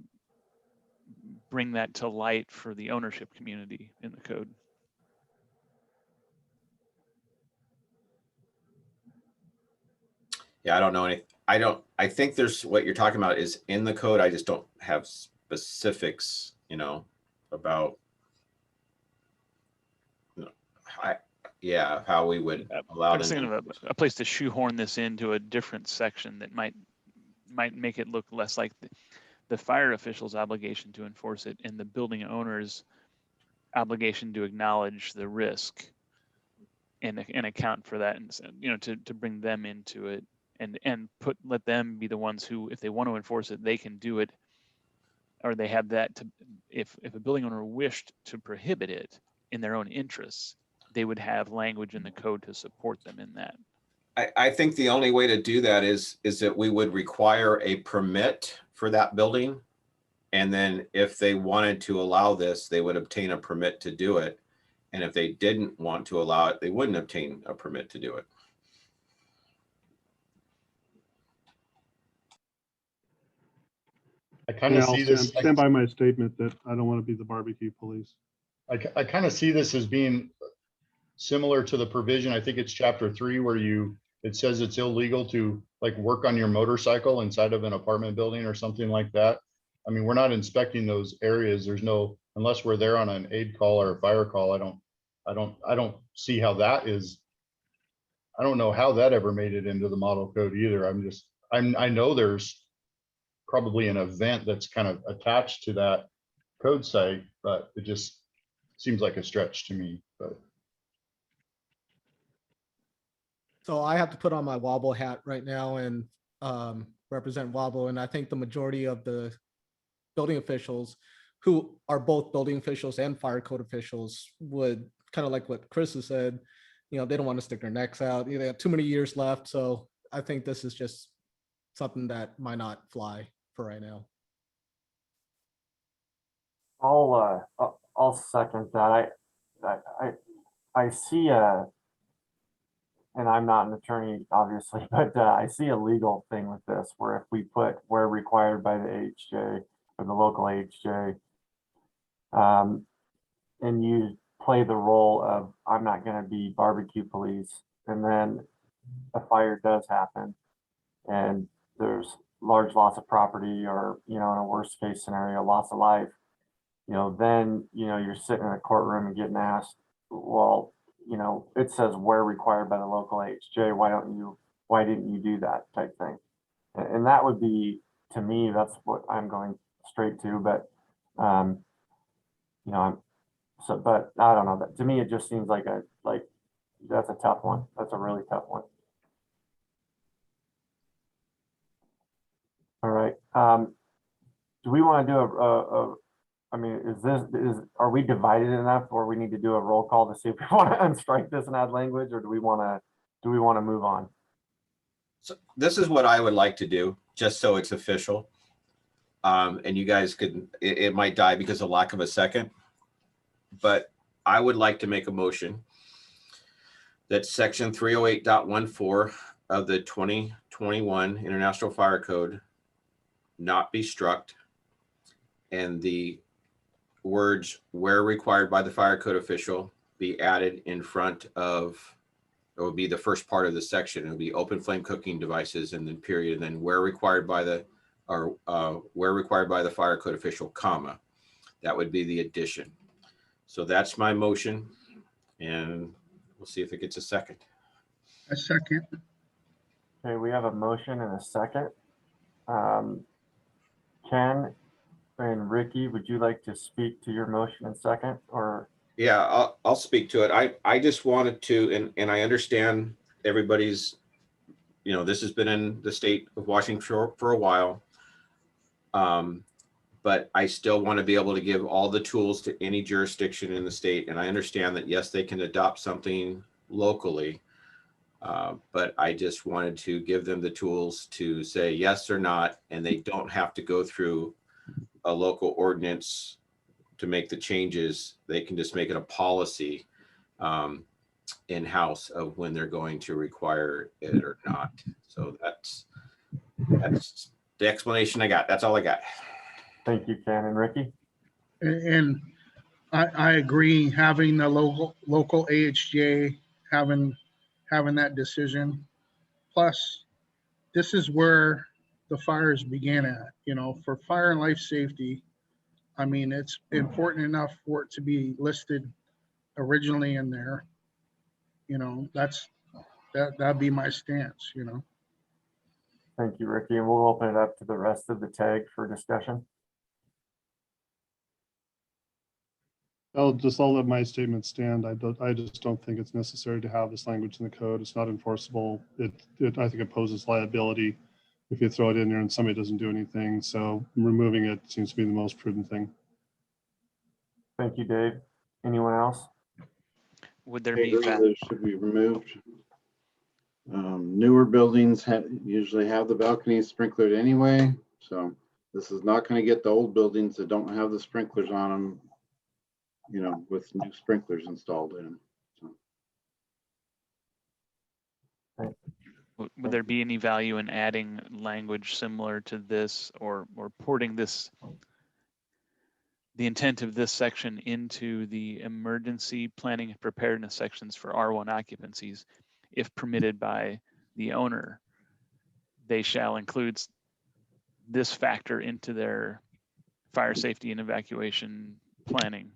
bring that to light for the ownership community in the code. Yeah, I don't know any. I think there's what you're talking about is in the code. I just don't have specifics, about, how we would allow I'm just them. thinking of a place to shoehorn this into a different section that might make it look less like the fire official's obligation to enforce it and the building owner's obligation to acknowledge the risk and account for that, and to bring them into it and let them be the ones who, if they want to enforce it, they can do it, or they have that to, if a building owner wished to prohibit it in their own interests, they would have language in the code to support them in that. I think the only way to do that is that we would require a permit for that building. And then if they wanted to allow this, they would obtain a permit to do it. And if they didn't want to allow it, they wouldn't obtain a permit to do it. I kind of I'll see this. stand by my statement that I don't want to be the barbecue police. I kind of see this as being similar to the provision. I think it's chapter 3 where it says it's illegal to like work on your motorcycle inside of an apartment building or something like that. I mean, we're not inspecting those areas. There's no, unless we're there on an aid call or a fire call. I don't see how that is. I don't know how that ever made it into the model code either. I know there's probably an event that's kind of attached to that code site, but it just seems like a stretch to me. But So I have to put on my Wobble hat right now and represent Wobble. And I think the majority of the building officials who are both building officials and fire code officials would kind of like what Chris has said, they don't want to stick their necks out. They have too many years left. So I think this is just something that might not fly for right now. I'll second that. I see and I'm not an attorney, obviously, but I see a legal thing with this, where if we put where required by the AHJ or the local AHJ, and you play the role of, I'm not going to be barbecue police, and then a fire does happen, and there's large loss of property, or, in a worst case scenario, loss of life, then, you're sitting in a courtroom and getting asked, well, it says where required by the local AHJ, why didn't you do that type thing? And that would be, to me, that's what I'm going straight to, but, but I don't know, to me, it just seems like that's a tough one. That's a really tough one. All right. Do we want to do a I mean, are we divided enough where we need to do a roll call to see if we want to unstrike this and add language, or do we want to move on? So this is what I would like to do, just so it's official. And you guys could, it might die because of lack of a second, but I would like to make a motion that section 308.14 of the 2021 International Fire Code not be struck, and the words "where required by the fire code official" be added in front of, it would be the first part of the section. It would be open flame cooking devices, and then period, and then where required by the, or where required by the fire code official, comma. That would be the addition. So that's my motion, and we'll see if it gets a second. A second. Okay, we have a motion and a second. Ken and Ricky, would you like to speak to your motion and second, or? Yeah, I'll speak to it. I just wanted to, and I understand everybody's, you know, this has been in the state of Washington for a while. But I still want to be able to give all the tools to any jurisdiction in the state. And I understand that, yes, they can adopt something locally. But I just wanted to give them the tools to say yes or not, and they don't have to go through a local ordinance to make the changes. They can just make it a policy in-house of when they're going to require it or not. So that's the explanation I got. That's all I got. Thank you, Ken and Ricky. And I agree, having the local AHJ, having that decision. Plus, this is where the fires began at, you know, for fire and life safety. I mean, it's important enough for it to be listed originally in there. You know, that'd be my stance, you know. Thank you, Ricky. And we'll open it up to the rest of the tag for discussion. I'll let my statement stand. I just don't think it's necessary to have this language in the code. It's not enforceable. I think it poses liability if you throw it in there and somebody doesn't do anything. So removing it seems to be the most prudent thing. Thank you, Dave. Anyone else? Would there I be agree that it should be removed. Newer buildings usually have the balconies sprinklered anyway, so this is not going to get the old buildings that don't have the sprinklers on them, you know, with new sprinklers installed in them. So. Would there be any value in adding language similar to this, or porting this, the intent of this section into the emergency planning and preparedness sections for R1 occupancies? If permitted by the owner, they shall include this factor into their fire safety and evacuation planning.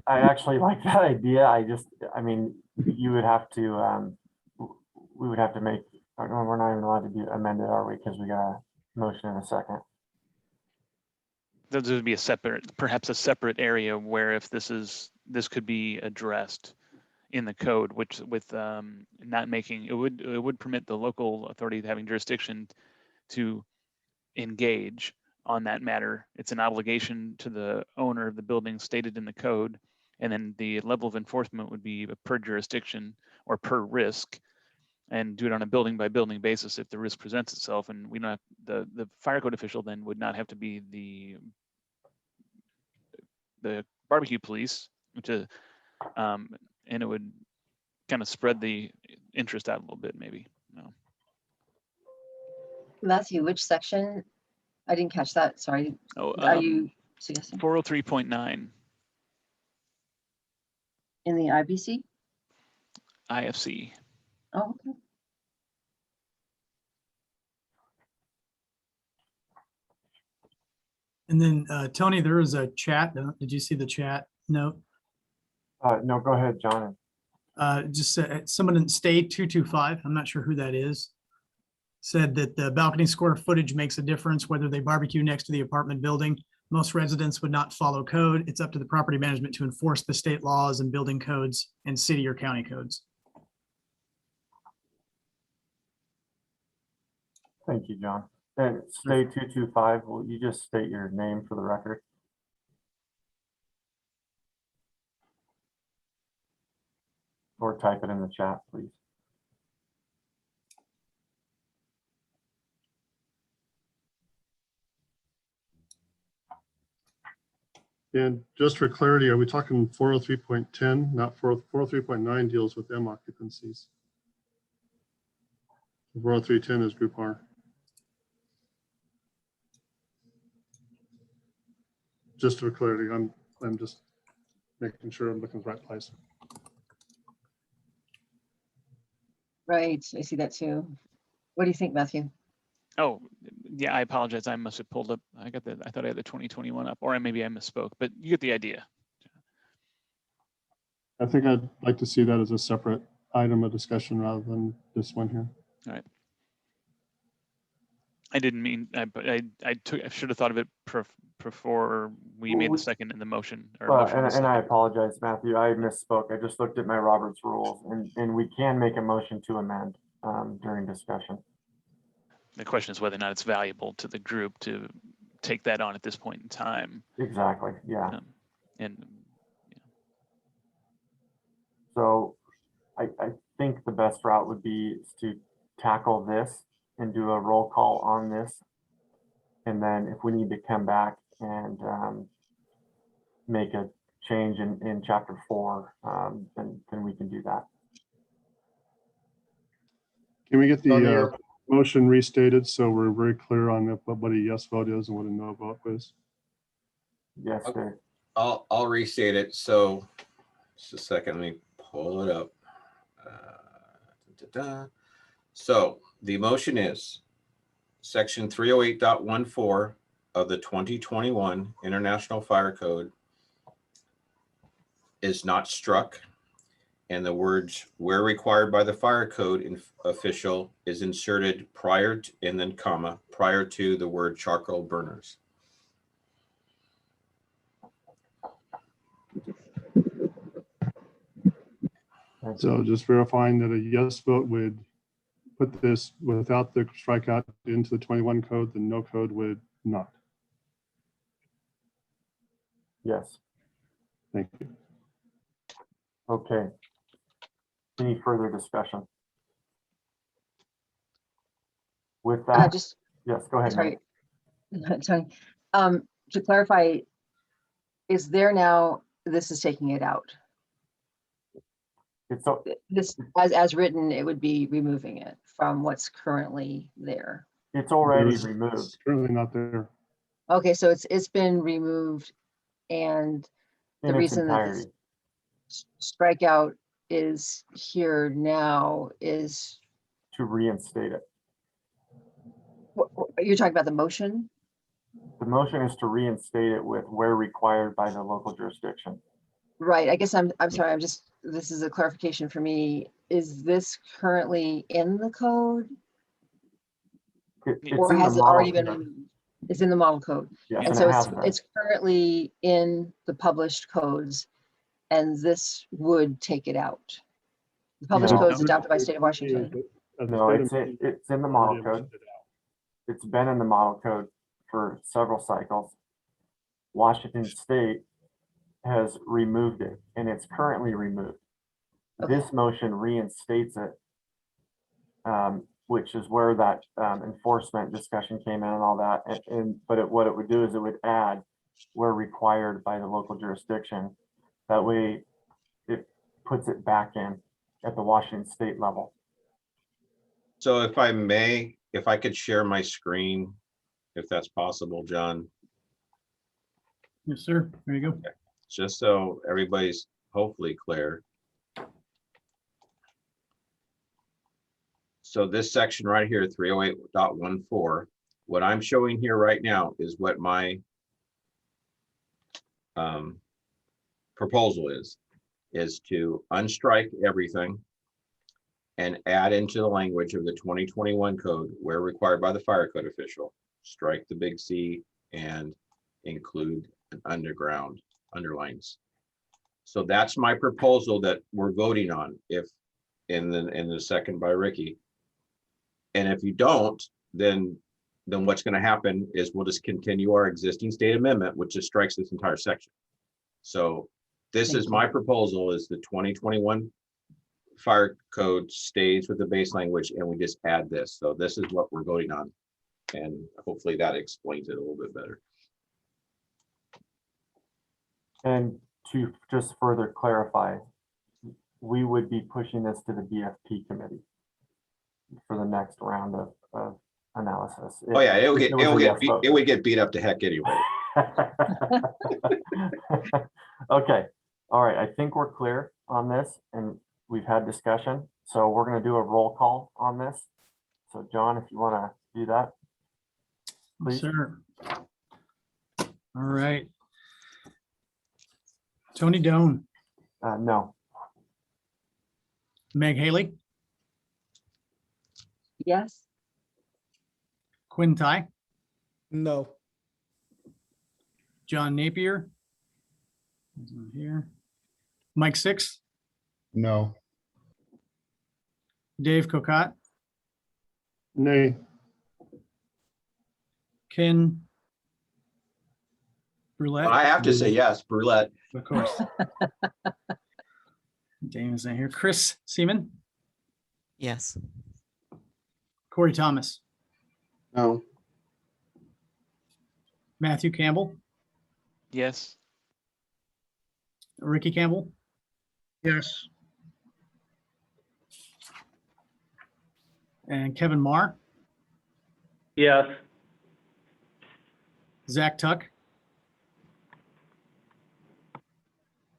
I actually like that idea. I mean, you would have to, we would have to make, we're not even allowed to do amended, are we? Because we got a motion in a second. There would be a separate, perhaps a separate area where if this could be addressed in the code, which with not making, it would permit the local authority having jurisdiction to engage on that matter. It's an obligation to the owner of the building stated in the code, and then the level of enforcement would be per jurisdiction or per risk, and do it on a building by building basis if the risk presents itself. And we don't have, the fire code official then would not have to be the barbecue police to and it would kind of spread the interest out a little bit, maybe. No. Matthew, which section? I didn't catch that. Sorry. Are you suggesting 403.9 in the IBC? IFC? Oh, okay. And then Tony, there was a chat note. Did you see the chat note? No, go ahead, John. Just someone in state 225, I'm not sure who that is, said that the balcony square footage makes a difference whether they barbecue next to the apartment building. Most residents would not follow code. It's up to the property management to enforce the state laws and building codes and city or county codes. Thank you, John. And stay 225, will you just state your name for the record? Or type it in the chat, please. And just for clarity, are we talking 403.10, not 403.9 deals with M occupancies? 403.10 is group R. Just for clarity, I'm just making sure I'm looking at the right place. Right, I see that too. What do you think, Matthew? Oh, yeah, I apologize. I must have pulled up, I thought I had the 2021 up, or maybe I misspoke, but you get the idea. I think I'd like to see that as a separate item of discussion rather than this one here. All right. I didn't mean, I should have thought of it before we made the second in the motion. Or motion in the And I second. apologize, Matthew, I misspoke. I just looked at my Robert's rules and we can make a motion to amend during discussion. The question is whether or not it's valuable to the group to take that on at this point in time. Exactly, yeah. And So I think the best route would be to tackle this and do a roll call on this. And then if we need to come back and make a change in chapter 4, then we can do that. Can we get On the your- motion restated so we're very clear on what a yes vote is and what a no vote is? Yes, Okay. sir. I'll restate it. So just a second, let me pull it up. So the motion is section 308.14 of the 2021 International Fire Code is not struck, and the words "where required by the fire code official" is inserted prior to, and then comma, prior to the word charcoal burners. So just verifying that a yes vote would put this without the strikeout into the 21 code, the no code would not. Yes. Thank you. Okay. Any further discussion? With that, Just, yes, go ahead. sorry, Mary. Tony, to clarify, is there now, this is taking it out? It's so, This, as written, it would be removing it from what's currently there. it's already It's removed. currently not there. Okay, so it's been removed, and the In its reason that this entirety. strikeout is here now is, To reinstate it. you're talking about the motion? The motion is to reinstate it with where required by the local jurisdiction. Right, I guess I'm sorry, this is a clarification for me. Is this currently in the code? It's Or in the has it model already been code. removed? It's in the model code. Yes, And and so it has been. it's currently in the published codes, and this would take it out. The published No. codes adopted by state of Washington. No, it's in the model code. It's been in the model code for several cycles. Washington State has removed it, and it's currently removed. Okay. This motion reinstates it, which is where that enforcement discussion came in and all that. But what it would do is it would add where required by the local jurisdiction. That way, it puts it back in at the Washington State level. So if I may, if I could share my screen, if that's possible, John, Yes, sir. There you go. just so everybody's hopefully clear. So this section right here, 308.14, what I'm showing here right now is what my proposal is to unstrike everything and add into the language of the 2021 code where required by the fire code official, strike the big C and include an underground underlines. So that's my proposal that we're voting on if in the second by Ricky. And if you don't, then what's going to happen is we'll just continue our existing state amendment, which just strikes this entire section. So this Thank is you. my proposal, is the 2021 fire code stays with the base language, and we just add this. So this is what we're voting on. And hopefully that explains it a little bit better. And to just further clarify, we would be pushing this to the BFP committee for the next round of analysis. Oh yeah, it would was a yes vote. it would get beat up to heck anyway. Okay, all right, I think we're clear on this and we've had discussion. So we're gonna do a roll call on this. So John, if you wanna do that. Please. Sure. All right. Tony Doan, No. Meg Haley, Yes. Quinn Ty, No. John Napier. He's not here. Mike Six, No. Dave Cocotte, Nay. Ken Brulette. I have to say yes, Brulette. Of course. Dana's not here. Chris Seaman, Yes. Corey Thomas, No. Matthew Campbell, Yes. Ricky Campbell, Yes. and Kevin Marr, Yes. Zach Tuck.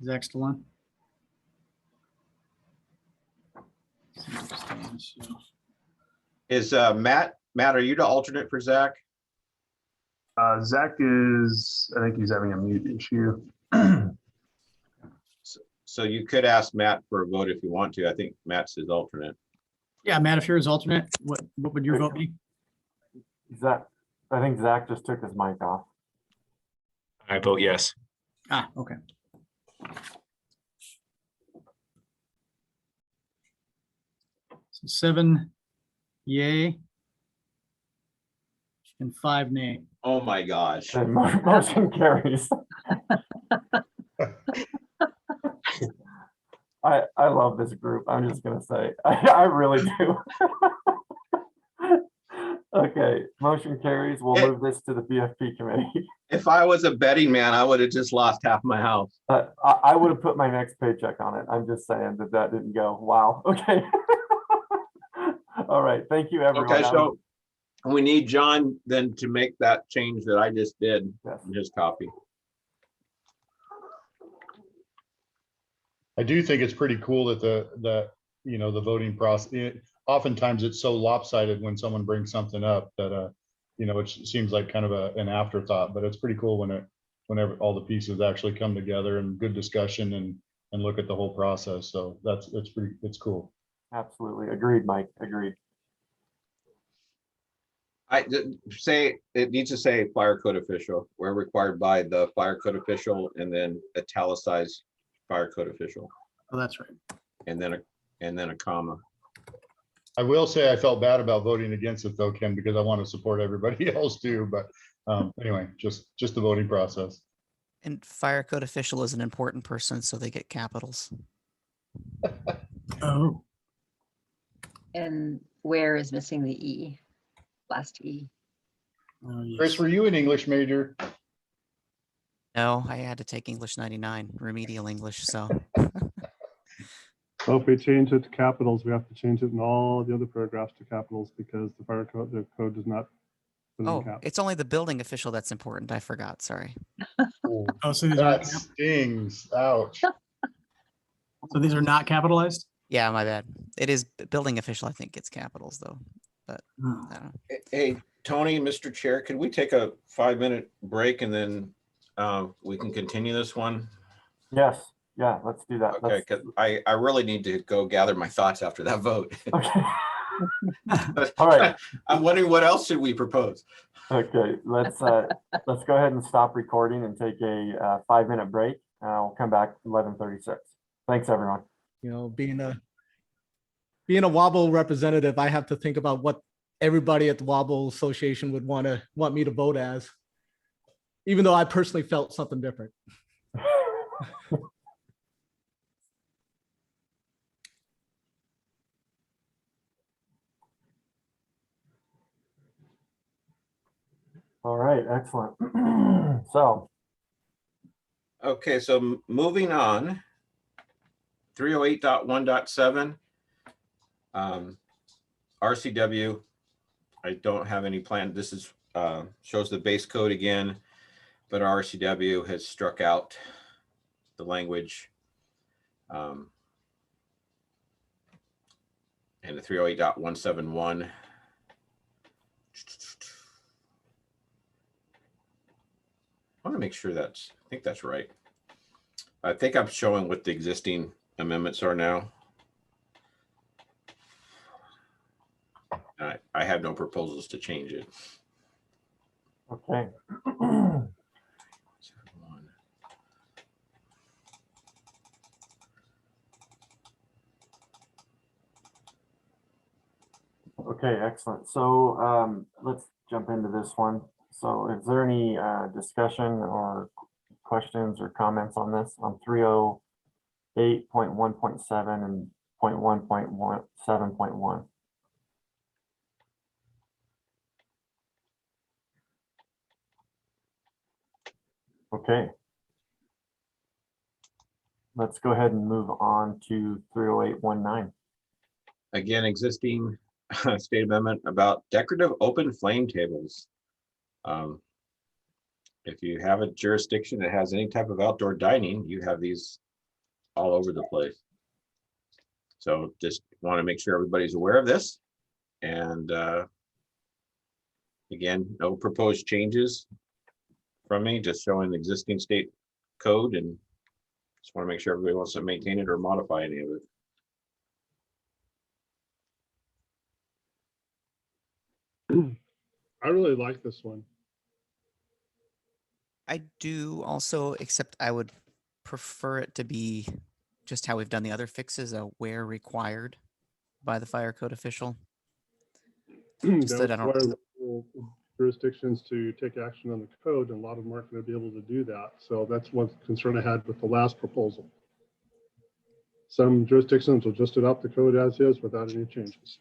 Zach still on? Is Matt, are you the alternate for Zach? Zach is, I think he's having a mute issue. So you could ask Matt for a vote if you want to. I think Matt's his alternate. Yeah, Matt, if you're his alternate, what would your vote be? Zach, I think Zach just took his mic off. I vote yes. Ah, okay. So 7 yay and 5 nay. Oh my gosh. And motion carries. I love this group. I'm just gonna say, I really do. Okay, motion carries. We'll move this to the BFP committee. If I was a betting man, I would have just lost half my house. I would have put my next paycheck on it. I'm just saying that didn't go. Wow. Okay. All right. Thank you, everyone. Okay, so we need John then to make that change that I just did in his copy. I do think it's pretty cool that the voting process, oftentimes it's so lopsided when someone brings something up that, it seems like kind of an afterthought, but it's pretty cool whenever all the pieces actually come together and good discussion and look at the whole process. So it's cool. Absolutely. Agreed, Mike. Agreed. It needs to say fire code official, where required by the fire code official, and then italicized fire code official. Oh, that's right. And then a comma. I will say I felt bad about voting against it though, Ken, because I want to support everybody else too. But anyway, just the voting process. And fire code official is an important person, so they get capitals. Oh. And where is missing the E? Last E. Oh, yes. Chris, were you an English major? No, I had to take English 99, remedial English, so. Well, if we change it to capitals, we have to change it in all the other paragraphs to capitals because the fire code, the code does not. put it in Oh, caps. it's only the building official that's important. I forgot, sorry. Oh, so these are, That stings. Ouch. so these are not capitalized? Yeah, my bad. It is building official, I think gets capitals though, but Oh. I don't know. Hey, Tony, Mr. Chair, could we take a 5-minute break and then we can continue this one? Yes. Yeah, let's do that. Okay, because I really need to go gather my thoughts after that vote. Okay. All right. I'm wondering what else should we propose? Okay, let's go ahead and stop recording and take a 5-minute break. I'll come back 11:36. Thanks, everyone. Being a Wobble representative, I have to think about what everybody at the Wobble Association would want me to vote as, even though I personally felt something different. All right, excellent. So, Okay, so moving on, 308.1.7, RCW, I don't have any plan. This is shows the base code again, but RCW has struck out the language. And the 308.171. I want to make sure I think that's right. I think I'm showing what the existing amendments are now. I have no proposals to change it. okay. Okay, excellent. So let's jump into this one. So is there any discussion or questions or comments on this on 308.1.7 and 0.1.7.1? Okay. Let's go ahead and move on to 308.19. Again, existing state amendment about decorative open flame tables. If you have a jurisdiction that has any type of outdoor dining, you have these all over the place. So just want to make sure everybody's aware of this. And again, no proposed changes from me, just showing the existing state code, and just want to make sure everybody wants to maintain it or modify any of it. I really like this one. I do also, except I would prefer it to be just how we've done the other fixes, where required by the fire code official. Just that I don't. Require local jurisdictions to take action on the code, and a lot of them aren't going to be able to do that. So that's one concern I had with the last proposal. Some jurisdictions will just adopt the code as is without any changes.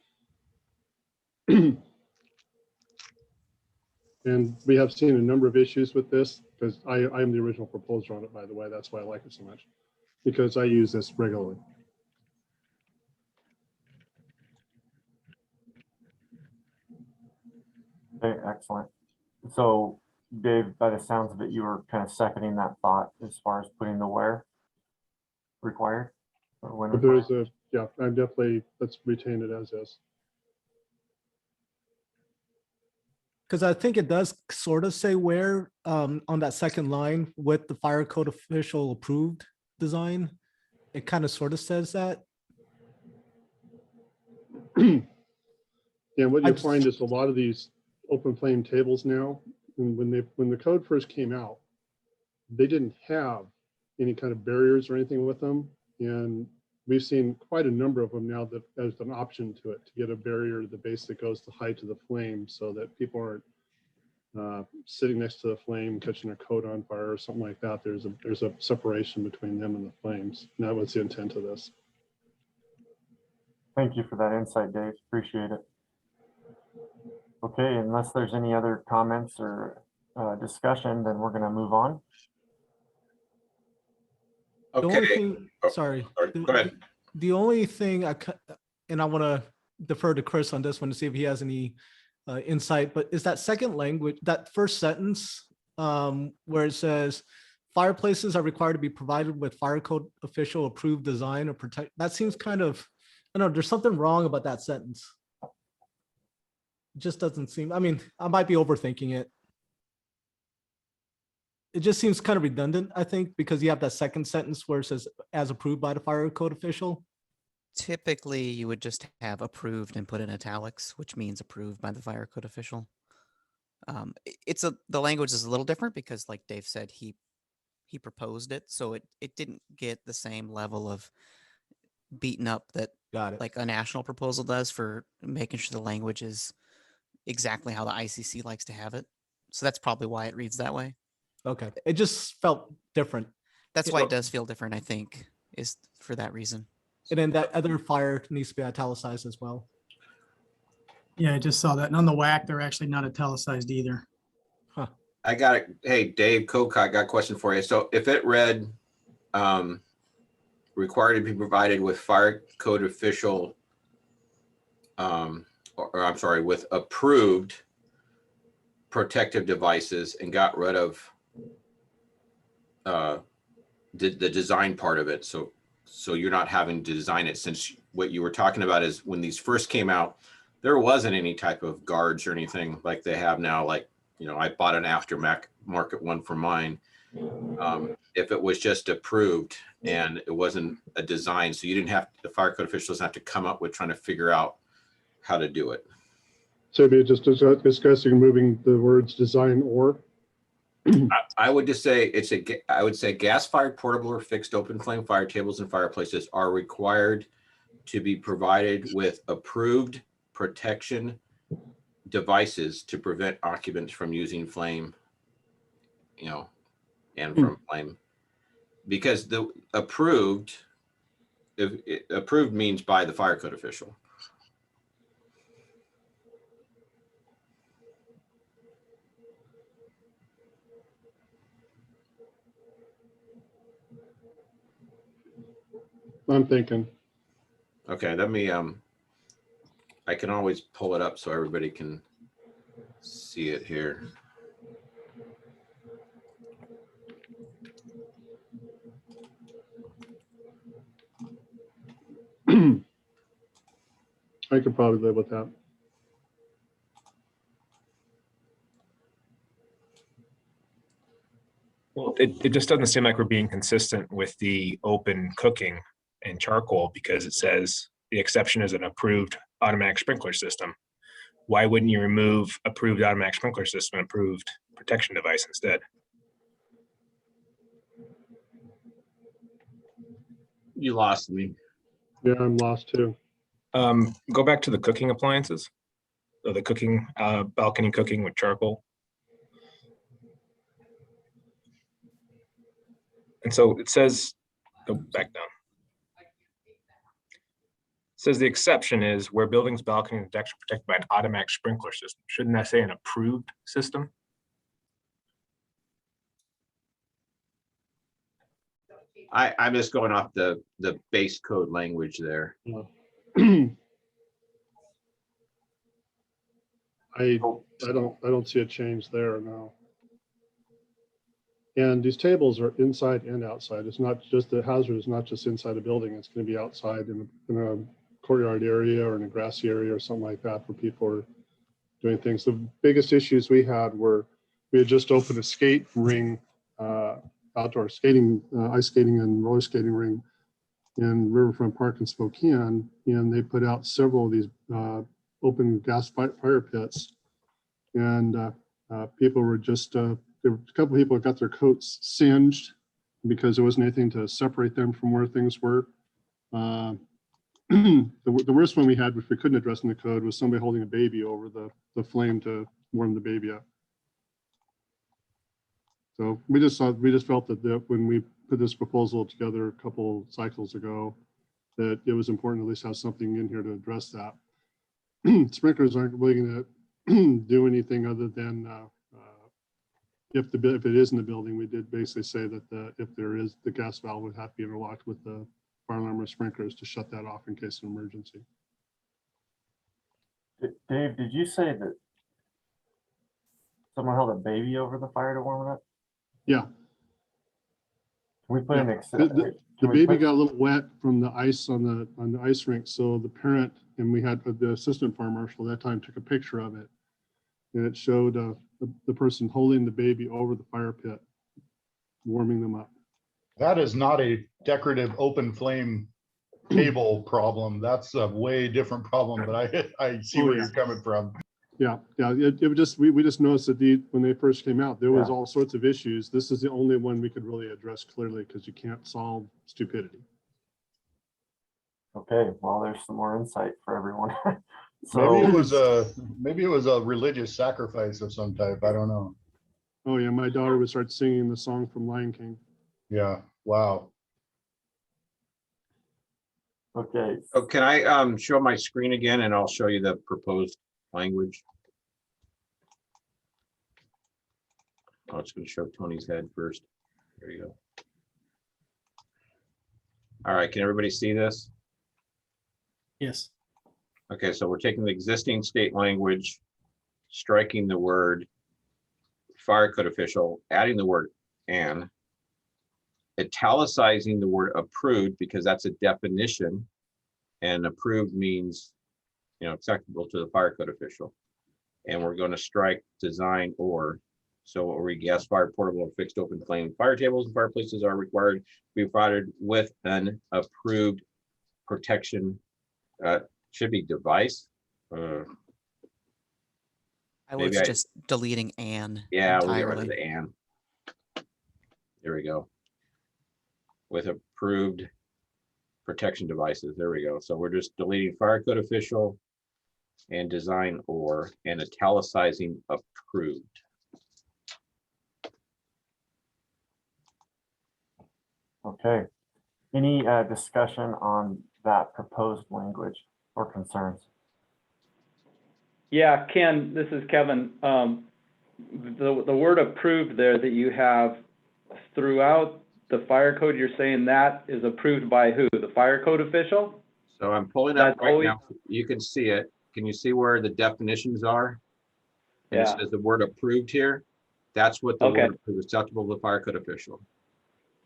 And we have seen a number of issues with this, because I am the original proposer on it, by the way. That's why I like it so much, because I use this regularly. Okay, excellent. So Dave, by the sounds of it, you were kind of seconding that thought as far as putting the where required? Or when But required? there's yeah, I'm definitely, let's retain it as is. Because I think it does sort of say where on that second line with the fire code official approved design. It kind of sort of says that. Yeah, what I you just- find is a lot of these open flame tables now, and when the code first came out, they didn't have any kind of barriers or anything with them. And we've seen quite a number of them now that as an option to it, to get a barrier to the base that goes the height of the flame, so that people aren't sitting next to the flame, catching their coat on fire or something like that. There's a separation between them and the flames. And that was the intent of this. Thank you for that insight, Dave. Appreciate it. Okay, unless there's any other comments or discussion, then we're going to move on. The only Okay, thing, Oh, sorry. sorry, The- go ahead. The only thing and I want to defer to Chris on this one to see if he has any insight, but is that second language, that first sentence where it says fireplaces are required to be provided with fire code official approved design or protect, that seems kind of, I don't know, there's something wrong about that sentence. It just doesn't seem, I mean, I might be overthinking it. It just seems kind of redundant, I think, because you have that second sentence where it says as approved by the fire code official. Typically, you would just have approved and put in italics, which means approved by the fire code official. The language is a little different because, like Dave said, he proposed it, so it didn't get the same level of beaten up that Got it. like a national proposal does for making sure the language is exactly how the ICC likes to have it. So that's probably why it reads that way. Okay, it just felt different. That's Yeah. why it does feel different, I think, is for that reason. And then that other fire needs to be italicized as well. Yeah, I just saw that. And on the WAC, they're actually not italicized either. I got it. Hey, Dave Cocott, got a question for you. So if it read, required to be provided with fire code official, or I'm sorry, with approved protective devices and got rid of the design part of it. So you're not having to design it, since what you were talking about is when these first came out, there wasn't any type of guards or anything like they have now. Like, you know, I bought an aftermarket one for mine. If it was just approved and it wasn't a design, so you didn't have, the fire code officials have to come up with trying to figure out how to do it. So maybe just discussing moving the words design or. I would just say I would say gas-fired portable or fixed open flame fire tables and fireplaces are required to be provided with approved protection devices to prevent occupants from using flame, you know, and from flame. Because the approved, approved means by the fire code official. I'm thinking. Okay, let me, I can always pull it up so everybody can see it here. I could probably live with that. Well, it just doesn't seem like we're being consistent with the open cooking and charcoal, because it says the exception is an approved automatic sprinkler system. Why wouldn't you remove approved automatic sprinkler system and approved protection device instead? You lost me. Yeah, I'm lost too. Go back to the cooking appliances, or the cooking, balcony cooking with charcoal. And so it says, go back down. It says the exception is where buildings, balcony, and decks are protected by an automatic sprinkler system. Shouldn't that say an approved system? I'm just going off the base code language there. I don't see a change there now. And these tables are inside and outside. It's not just, the hazard is not just inside a building. It's going to be outside in a courtyard area or in a grassy area or something like that where people are doing things. The biggest issues we had were, we had just opened a skate ring, outdoor skating, ice skating and roller skating ring in Riverfront Park in Spokane. And they put out several of these open gas fire pits. And people were just, there were a couple of people that got their coats singed because there wasn't anything to separate them from where things were. The worst one we had, which we couldn't address in the code, was somebody holding a baby over the flame to warm the baby up. So we just felt that when we put this proposal together a couple cycles ago, that it was important to at least have something in here to address that. Sprinklers aren't really going to do anything other than if it is in the building. We did basically say that if there is, the gas valve would have to be interlocked with the fire alarm or sprinklers to shut that off in case of emergency. Dave, did you say that someone held a baby over the fire to warm it up? Yeah. Can we put an The baby got a little wet from the ice on the ice rink, so the parent, and we had the assistant fire marshal at that time, took a picture of it, and it showed the person holding the baby over the fire pit, warming them up. That is not a decorative open flame table problem. That's a way different problem, but I see where you're coming from. Yeah, it was just, we just noticed that when they first came out, there was all sorts of issues. This is the only one we could really address clearly because you can't solve stupidity. Okay, well, there's some more insight for everyone. Maybe it So, was a religious sacrifice of some type. I don't know. Oh yeah, my daughter would start singing the song from Lion King. Yeah. Wow. okay, So can I show my screen again and I'll show you the proposed language? Oh, it's going to show Tony's head first. There you go. All right, can everybody see this? Yes. Okay, so we're taking the existing state language, striking the word fire code official, adding the word "and," italicizing the word approved because that's a definition, and approved means, acceptable to the fire code official. And we're going to strike design or. So we'll read gas fire portable and fixed open flame fire tables and fireplaces are required to be provided with an approved protection. Should be device. I would Maybe suggest deleting "an" Yeah, we'll get rid of entirely. the "and." There we go. With approved protection devices. There we go. So we're just deleting fire code official and design or and italicizing approved. okay. Any discussion on that proposed language or concerns? Yeah, Ken, this is Kevin. The word approved there that you have throughout the fire code, you're saying that is approved by who? The fire code official? So I'm pulling up That's right always- now. You can see it. Can you see where the definitions are? And it Yeah. says the word approved here. That's what the Okay. word approved, acceptable to the fire code official.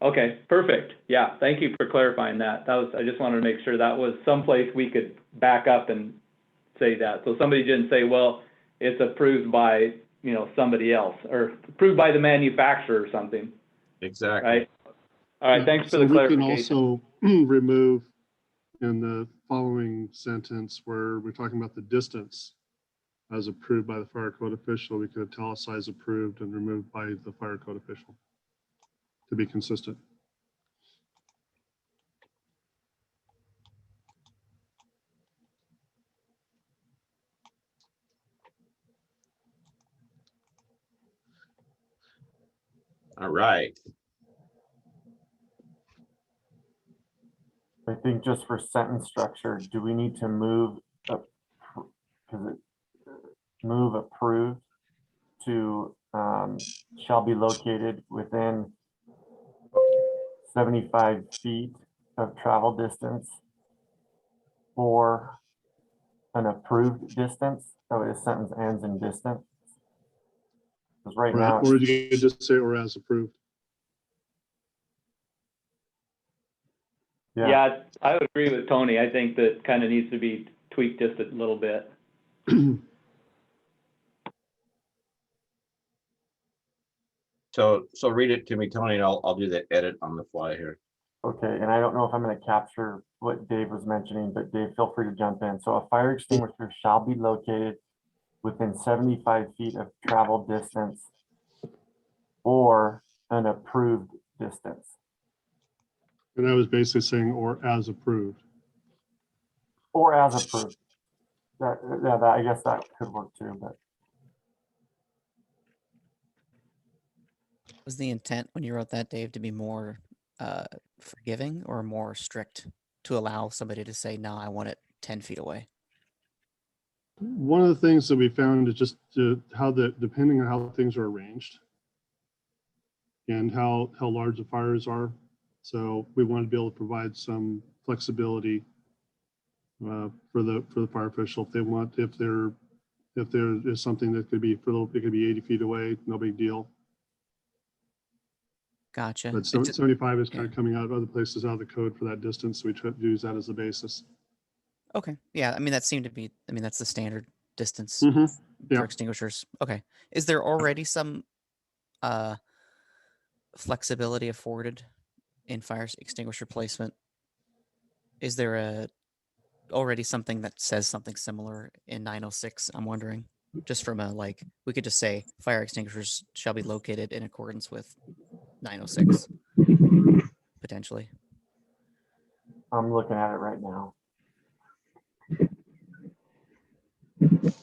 Okay, perfect. Yeah, thank you for clarifying that. I just wanted to make sure that was someplace we could back up and say that. So somebody didn't say, well, it's approved by, somebody else or approved by the manufacturer or something, Exactly. right? All right, thanks for So the we can clarification. also remove in the following sentence where we're talking about the distance as approved by the fire code official, we could italicize approved and remove by the fire code official to be consistent. All right. I think just for sentence structure, do we need to move move approved to shall be located within 75 feet of travel distance or an approved distance? So his sentence ends in distance. Because right now, Or you could just say or as approved. Yeah, I would agree with Tony. I think that kind of needs to be tweaked just a little bit. So read it to me, Tony, and I'll do the edit on the fly here. okay, and I don't know if I'm going to capture what Dave was mentioning, but Dave, feel free to jump in. So a fire extinguisher shall be located within 75 feet of travel distance or an approved distance. And I was basically saying or as approved. Or as approved. I guess that could work too, but Was the intent when you wrote that, Dave, to be more forgiving or more strict to allow somebody to say, no, I want it 10 feet away? One of the things that we found is just depending on how things are arranged and how large the fires are. So we want to be able to provide some flexibility for the fire official if there is something that could be it could be 80 feet away, no big deal. Gotcha. But 75 is kind of coming out of other places out of the code for that distance. So we try to use that as a basis. Okay. Yeah. I mean, that seemed to be, that's the standard distance Yeah. for extinguishers. Okay. Is there already some flexibility afforded in fire extinguisher placement? Is there already something that says something similar in 906? I'm wondering, just from we could just say fire extinguishers shall be located in accordance with 906, potentially. I'm looking at it right now.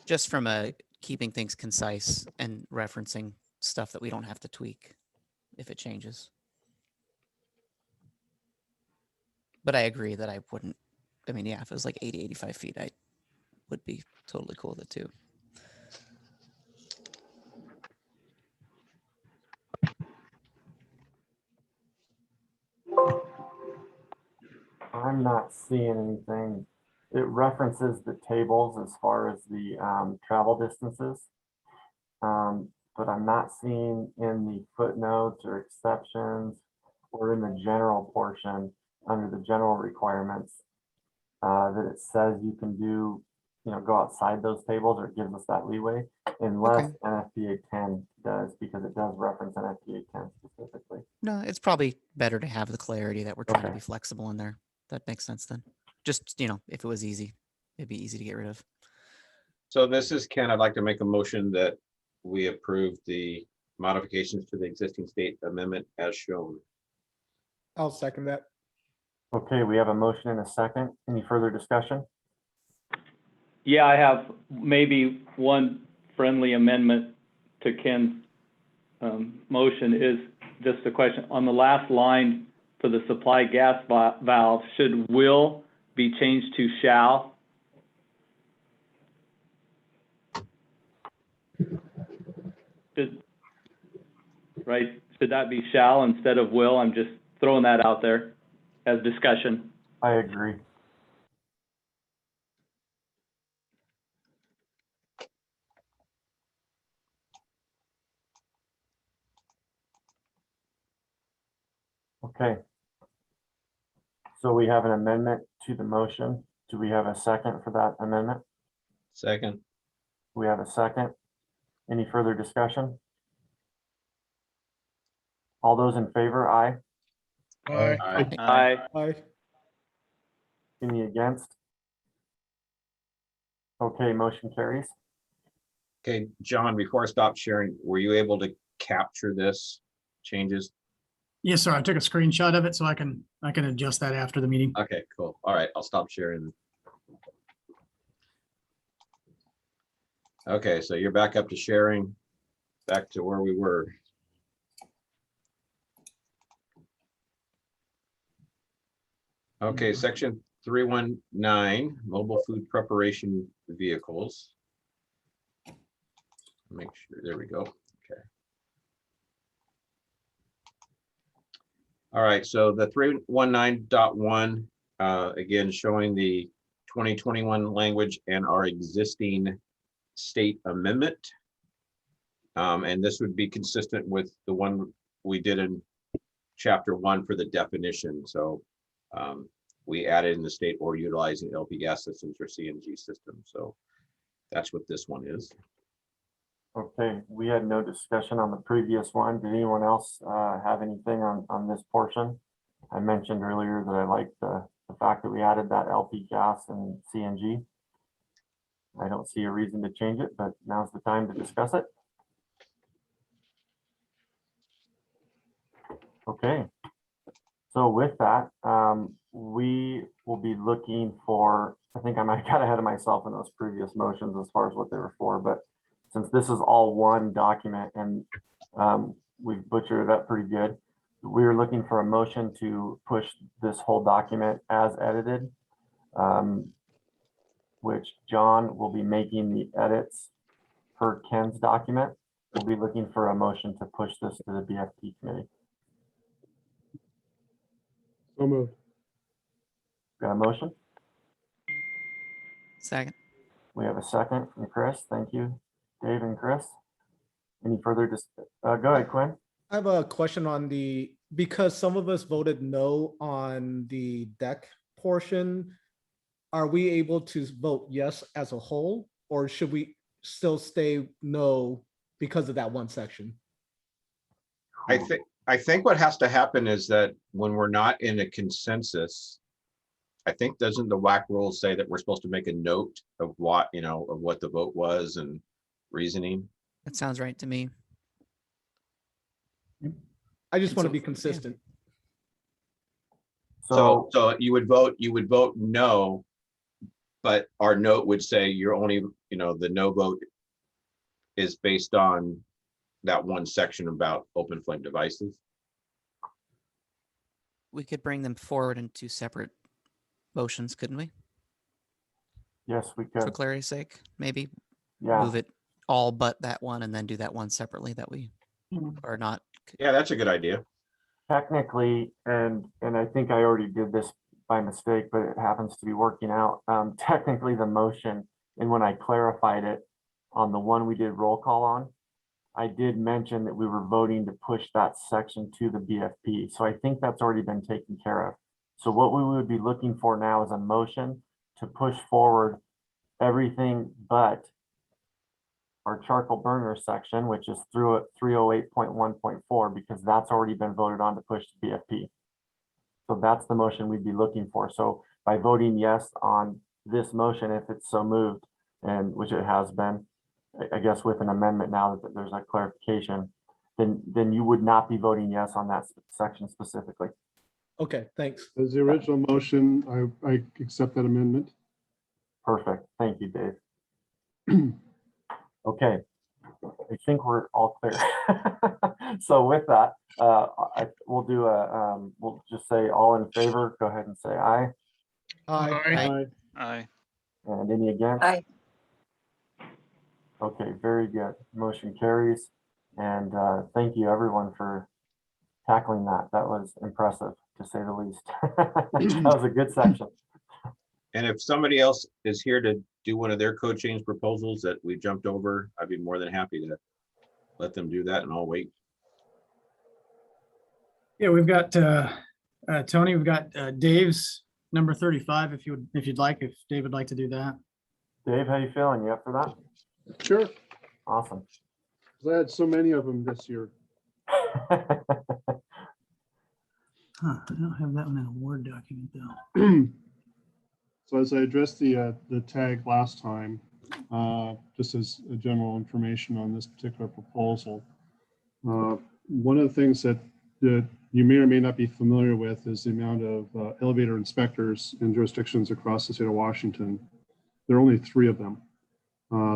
Just from a keeping things concise and referencing stuff that we don't have to tweak if it changes. But I agree that I wouldn't, I mean, yeah, if it was like 80, 85 feet, I would be totally cool with it too. I'm not seeing anything. It references the tables as far as the travel distances. But I'm not seeing in the footnotes or exceptions or in the general portion under the general requirements that it says you can do, go outside those tables, or it gives us that leeway unless NFPA 10 does, because it does reference NFPA 10 specifically. No, it's probably better to have the clarity that we're trying to Okay. be flexible in there. That makes sense then. Just, if it was easy, it'd be easy to get rid of. So this is Ken. I'd like to make a motion that we approve the modifications to the existing state amendment as shown. I'll second that. Okay, we have a motion and a second. Any further discussion? Yeah, I have maybe one friendly amendment to Ken's motion is just a question. On the last line for the supply gas valve, should will be changed to shall? Right, should that be shall instead of will? I'm just throwing that out there as discussion. I agree. Okay. So we have an amendment to the motion. Do we have a second for that amendment? Second. We have a second. Any further discussion? All those in favor, aye. Aye. Aye. Aye. Any against? Okay, motion carries. Okay, John, before I stop sharing, were you able to capture this changes? Yes, sir. I took a screenshot of it so I can adjust that after the meeting. Okay, cool. All right, I'll stop sharing. Okay, so you're back up to sharing, back to where we were. Okay, section 319, mobile food preparation vehicles. Make sure, there we go. Okay. All right, so the 319.1, again, showing the 2021 language and our existing state amendment. And this would be consistent with the one we did in chapter 1 for the definition. So we added in the state or utilizing LP gas systems or CNG systems. So that's what this one is. Okay, we had no discussion on the previous one. Did anyone else have anything on this portion? I mentioned earlier that I liked the fact that we added that LP gas and CNG. I don't see a reason to change it, but now's the time to discuss it. Okay, so with that, we will be looking for, I think I might have got ahead of myself in those previous motions as far as what they were for, but since this is all one document and we've butchered it up pretty good, we're looking for a motion to push this whole document as edited, which John will be making the edits per Ken's document. We'll be looking for a motion to push this to the BFT committee. So moved. Got a motion? Second. We have a second from Chris. Thank you, Dave and Chris. Any further go ahead, Quinn. I have a question on because some of us voted no on the deck portion. Are we able to vote yes as a whole, or should we still stay no because of that one section? I think what has to happen is that when we're not in a consensus, I think doesn't the WAC rules say that we're supposed to make a note of what, of what the vote was and reasoning? That sounds right to me. I just want to be consistent. So you would vote no, But our note would say you're only, the no vote is based on that one section about open flame devices. We could bring them forward in two separate motions, couldn't we? Yes, we For could. clarity's sake, maybe Yeah. move it all but that one and then do that one separately that we are not. Yeah, that's a good idea. Technically, and I think I already did this by mistake, but it happens to be working out. Technically, the motion, and when I clarified it on the one we did roll call on, I did mention that we were voting to push that section to the BFP. So I think that's already been taken care of. So what we would be looking for now is a motion to push forward everything but our charcoal burner section, which is through 308.1.4, because that's already been voted on to push to BFP. So that's the motion we'd be looking for. So by voting yes on this motion, if it's so moved, and which it has been, I guess with an amendment now that there's a clarification, then you would not be voting yes on that section specifically. Okay, thanks. As the original motion, I accept that amendment. Perfect. Thank you, Dave. Okay, I think we're all clear. So with that, we'll just say all in favor. Go ahead and say aye. Aye. Aye. And any against? Aye. Okay, very good. Motion carries. And thank you everyone for tackling that. That was impressive, to say the least. That was a good section. And if somebody else is here to do one of their code change proposals that we jumped over, I'd be more than happy to let them do that, and I'll wait. Yeah, we've got Tony, we've got Dave's number 35, if you'd like, if Dave would like to do that. Dave, how you feeling? You up for that? Sure. Awesome. 'Cause I had so many of them this year. Huh, I don't have that one in a Word document though. So as I addressed the tag last time, just as a general information on this particular proposal, one of the things that you may or may not be familiar with is the amount of elevator inspectors in jurisdictions across the state of Washington. There are only 3 of them.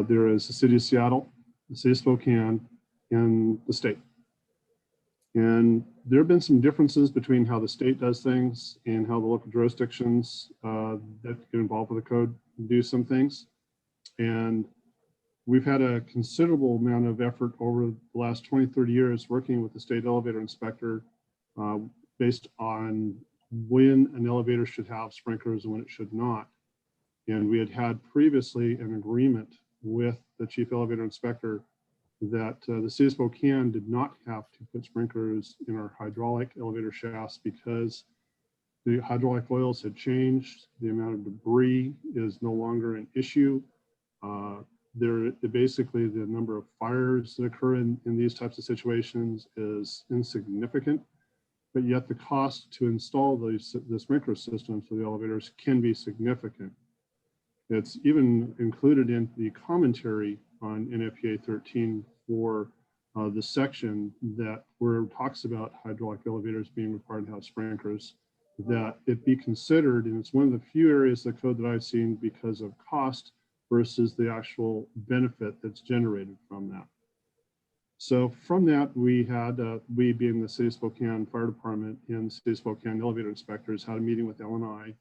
There is the city of Seattle, the city of Spokane, and the state. And there have been some differences between how the state does things and how the local jurisdictions that get involved with the code do some things. And we've had a considerable amount of effort over the last 20, 30 years working with the state elevator inspector based on when an elevator should have sprinklers and when it should not. And we had previously an agreement with the chief elevator inspector that the city of Spokane did not have to put sprinklers in our hydraulic elevator shafts because the hydraulic oils had changed. The amount of debris is no longer an issue. Basically, the number of fires that occur in these types of situations is insignificant, but yet the cost to install the sprinkler systems for the elevators can be significant. It's even included in the commentary on NFPA 13 for the section where it talks about hydraulic elevators being required to have sprinklers, that it be considered, and it's one of the few areas of the code that I've seen because of cost versus the actual benefit that's generated from that. So from that, we being the City of Spokane Fire Department and the City of Spokane Elevator Inspectors, had a meeting with LNI.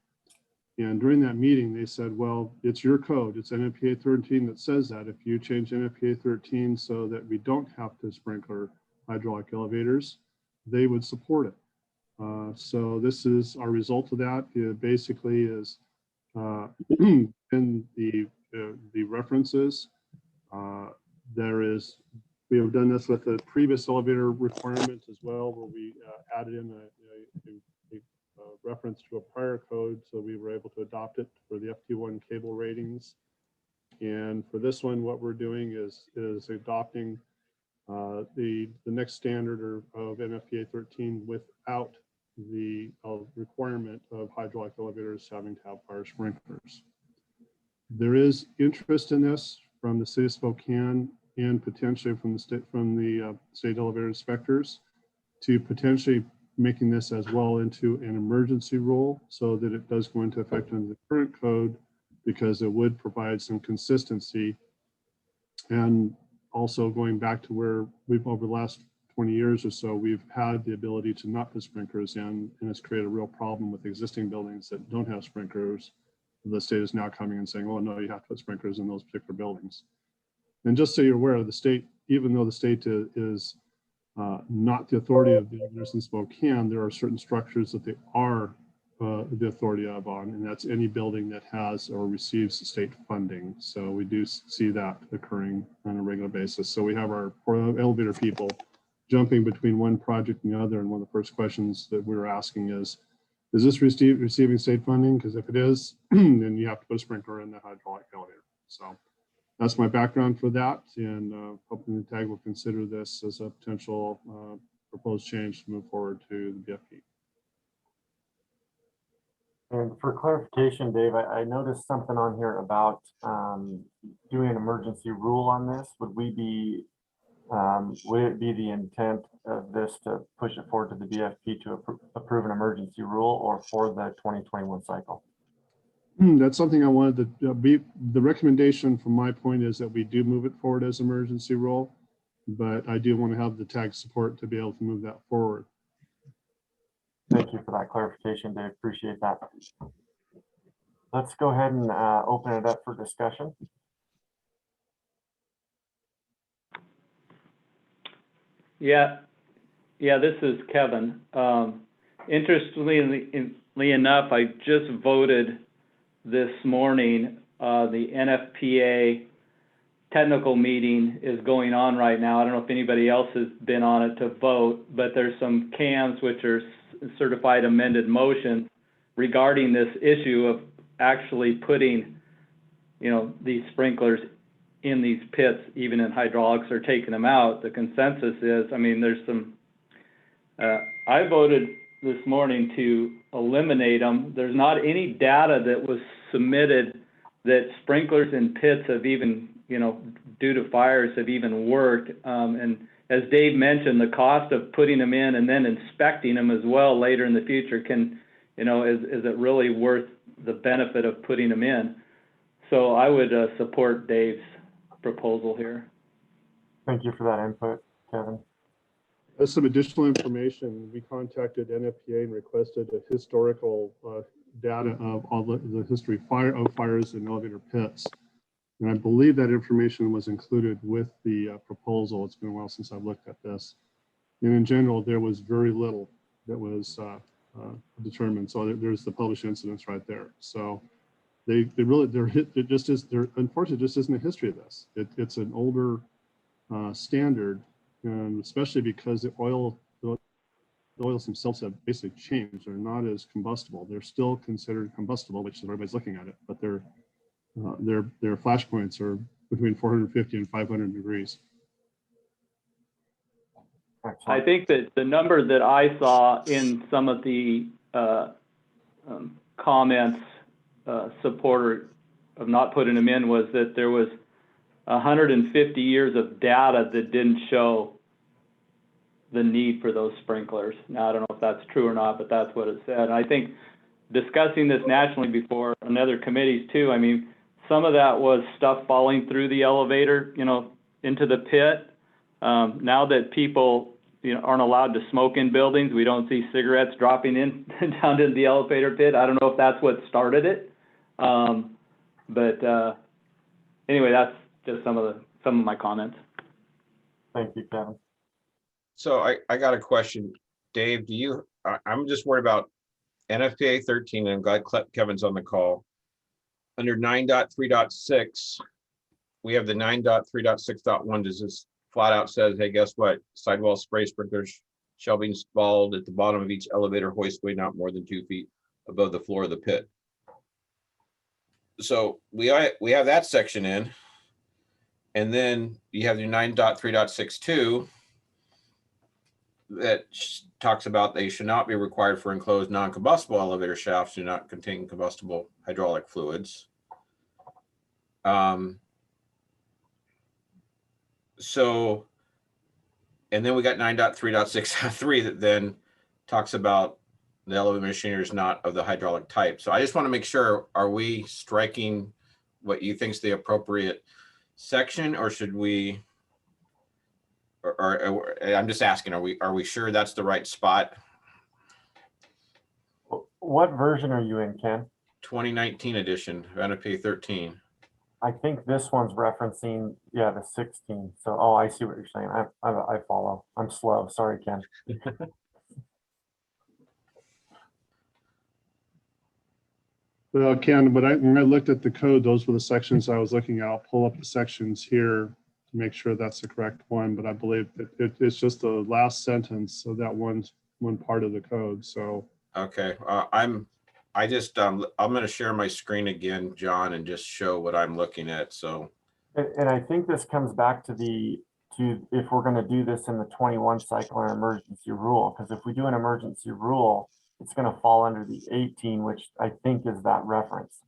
And during that meeting, they said, well, it's your code. It's NFPA 13 that says that. If you change NFPA 13 so that we don't have to sprinkler hydraulic elevators, they would support it. So this is our result of that. It basically is in the references. We have done this with the previous elevator requirement as well, where we added in a reference to a prior code, so we were able to adopt it for the FT1 cable ratings. And for this one, what we're doing is adopting the next standard of NFPA 13 without the requirement of hydraulic elevators having to have fire sprinklers. There is interest in this from the City of Spokane and potentially from the state elevator inspectors to potentially making this as well into an emergency rule so that it does go into effect under the current code because it would provide some consistency. And also going back to where we've over the last 20 years or so, we've had the ability to not put sprinklers in, and it's created a real problem with existing buildings that don't have sprinklers. The state is now coming and saying, oh, no, you have to put sprinklers in those particular buildings. And just so you're aware, the state, even though the state is not the authority of the elevators in Spokane, there are certain structures that they are the authority of on, and that's any building that has or receives state funding. So we do see that occurring on a regular basis. So we have our elevator people jumping between one project and the other. And one of the first questions that we were asking is this receiving state funding? Because if it is, then you have to put a sprinkler in the hydraulic elevator. So that's my background for that. And hoping the TAG will consider this as a potential proposed change to move forward to the BFP. And for clarification, Dave, I noticed something on here about doing an emergency rule on this. Would it be the intent of this to push it forward to the BFP to approve an emergency rule, or for the 2021 cycle? That's something I wanted to be. The recommendation from my point is that we do move it forward as emergency rule, but I do want to have the TAG support to be able to move that forward. Thank you for that clarification, Dave. Appreciate that. Let's go ahead and open it up for discussion. Yeah, this is Kevin. Interestingly enough, I just voted this morning. The NFPA technical meeting is going on right now. I don't know if anybody else has been on it to vote, but there's some CAMs, which are certified amended motions, regarding this issue of actually putting, these sprinklers in these pits, even in hydraulics, or taking them out. The consensus is, there's some, I voted this morning to eliminate them. There's not any data that was submitted that sprinklers in pits have even, due to fires, have even worked. And as Dave mentioned, the cost of putting them in and then inspecting them as well later in the future can, is it really worth the benefit of putting them in? So I would support Dave's proposal here. Thank you for that input, Kevin. As some additional information, we contacted NFPA and requested a historical data of all the history of fires in elevator pits. And I believe that information was included with the proposal. It's been a while since I've looked at this. And in general, there was very little that was determined. So there's the published incidents right there. So unfortunately, just isn't a history of this. It's an older standard, and especially because the oils themselves have basically changed. They're not as combustible. They're still considered combustible, which is everybody's looking at it, but their flash points are between 450 and 500 degrees. I think that the number that I saw in some of the comments, supporter of not putting them in, was that there was 150 years of data that didn't show the need for those sprinklers. Now, I don't know if that's true or not, but that's what it said. And I think discussing this nationally before on other committees too, some of that was stuff falling through the elevator, into the pit. Now that people, aren't allowed to smoke in buildings, we don't see cigarettes dropping in down into the elevator pit. I don't know if that's what started it. Anyway, that's just some of my comments. Thank you, Kevin. So I got a question, Dave. I'm just worried about NFPA 13, and I'm glad Kevin's on the call. Under 9.3.6, we have the 9.3.6.1. Does this flat out says, hey, guess what? Sidewall spray sprinklers shall be installed at the bottom of each elevator hoistway not more than 2 feet above the floor of the pit. So we have that section in, and then you have your 9.3.6.2 that talks about they should not be required for enclosed non-combustible elevator shafts do not contain combustible hydraulic fluids. So, and then we got 9.3.6.3 that then talks about the elevator machinery is not of the hydraulic type. So I just want to make sure, are we striking what you think is the appropriate section, or should we? Or I'm just asking, are we sure that's the right spot? What version are you in, Ken? 2019 edition, NFPA 13. I think this one's referencing, yeah, the 16. So, oh, I see what you're saying. I follow. I'm slow. Sorry, Ken. Well, Ken, but when I looked at the code, those were the sections I was looking at. I'll pull up the sections here to make sure that's the correct one, but I believe that it's just the last sentence of that one part of the code, so. Okay, I'm going to share my screen again, John, and just show what I'm looking at, so. And I think this comes back to if we're going to do this in the 21 cycle or emergency rule, because if we do an emergency rule, it's going to fall under the 18, which I think is that reference.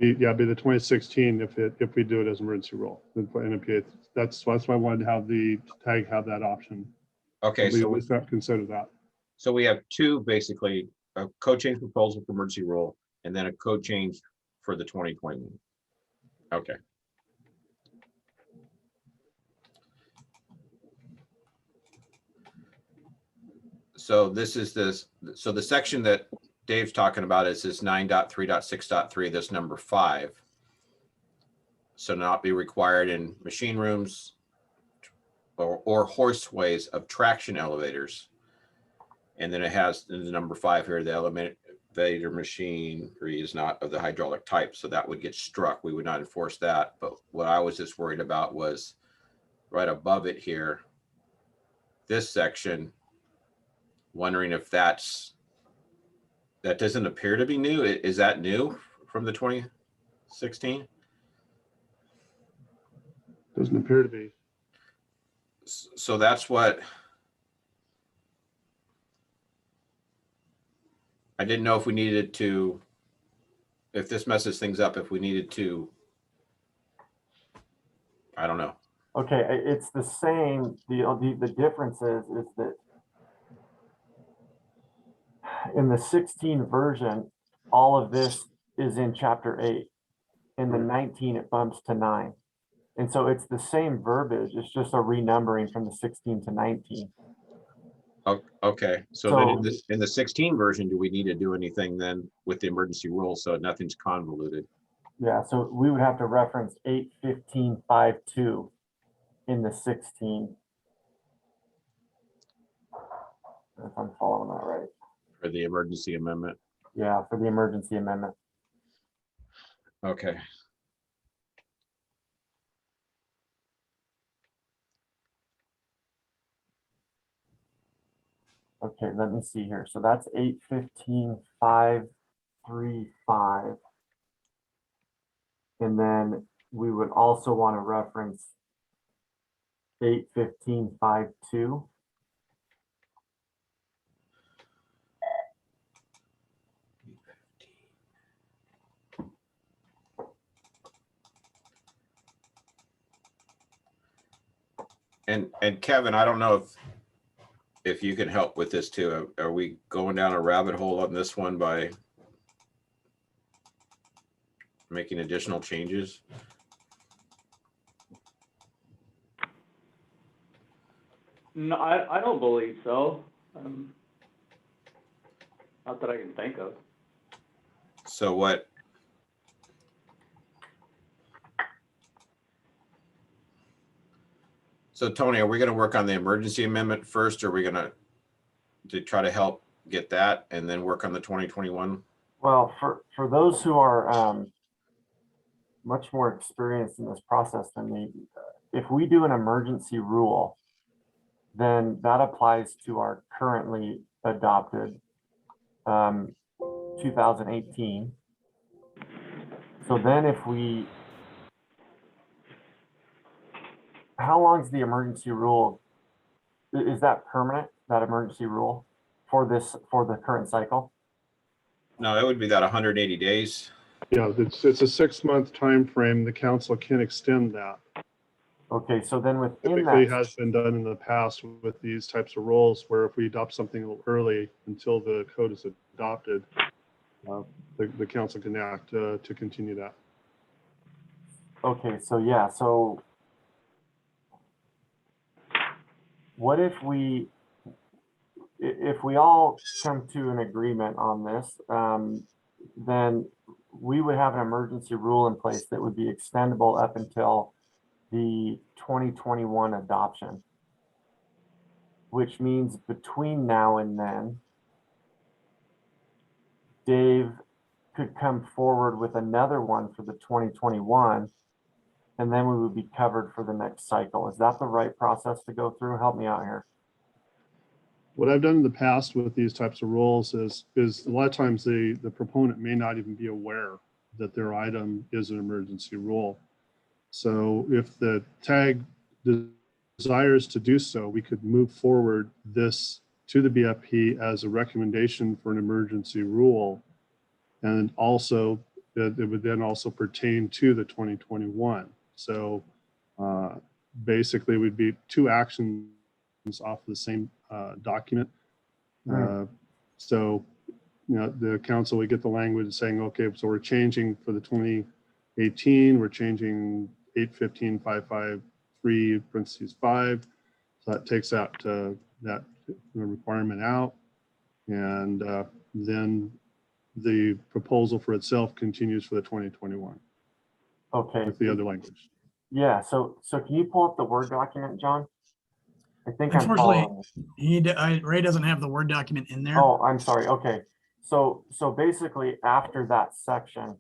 Yeah, be the 2016 if we do it as emergency rule. That's why I wanted to have the tag have that option. Okay, We so always have to consider that. So we have two, basically, a code change proposal for emergency rule, and then a code change for the 2021. Okay. So this is so the section that Dave's talking about is this 9.3.6.3, this number 5. So not be required in machine rooms or horseways of traction elevators. And then it has the number 5 here, the elevator machinery is not of the hydraulic type. So that would get struck. We would not enforce that. But what I was just worried about was right above it here, this section, wondering if that doesn't appear to be new. Is that new from the 2016? Doesn't appear to be. So that's what I didn't know if we needed to, if this messes things up, if we needed to, I don't know. Okay, it's the same. The difference is that in the 16 version, all of this is in chapter 8. In the 19, it bumps to 9. And so it's the same verbiage. It's just a renumbering from the 16 to 19. Okay, so then in the 16 version, do we need to do anything then with the emergency rule so nothing's convoluted? Yeah, so we would have to reference 815.5.2 in the 16. If I'm following that right. For the emergency amendment? Yeah, for the emergency amendment. Okay. Okay, let me see here. So that's 815.535. And then we would also want to reference 815.5.2. And Kevin, I don't know if you can help with this too. Are we going down a rabbit hole on this one by making additional changes? No, I don't believe so. Not that I can think of. So what? So Tony, are we going to work on the emergency amendment first? Or are we going to try to help get that and then work on the 2021? Well, for those who are much more experienced in this process than me, if we do an emergency rule, then that applies to our currently adopted 2018. So then if we, how long is the emergency rule? Is that permanent, that emergency rule for the current cycle? No, it would be that 180 days. Yeah, it's a 6-month time frame. The council can extend that. Okay, so then within Typically that, has been done in the past with these types of rules where if we adopt something a little early until the code is adopted, the council can act to continue that. okay, so yeah, so what if we all come to an agreement on this, then we would have an emergency rule in place that would be extendable up until the 2021 adoption, which means between now and then, Dave could come forward with another one for the 2021, and then we would be covered for the next cycle. Is that the right process to go through? Help me out here. What I've done in the past with these types of rules is a lot of times the proponent may not even be aware that their item is an emergency rule. So if the tag desires to do so, we could move forward this to the BFP as a recommendation for an emergency rule. And also it would then also pertain to the 2021. So basically we'd be two actions off the same document. So, you know, the council would get the language saying, okay, so we're changing for the 2018, we're changing 815.553 parentheses 5. So that takes that requirement out. And then the proposal for itself continues for the 2021. Okay. With the other language. Yeah, so can you pull up the Word document, John? I think I'm Unfortunately, following. Ray doesn't have the Word document in there. Oh, I'm sorry. Okay. So basically after that section,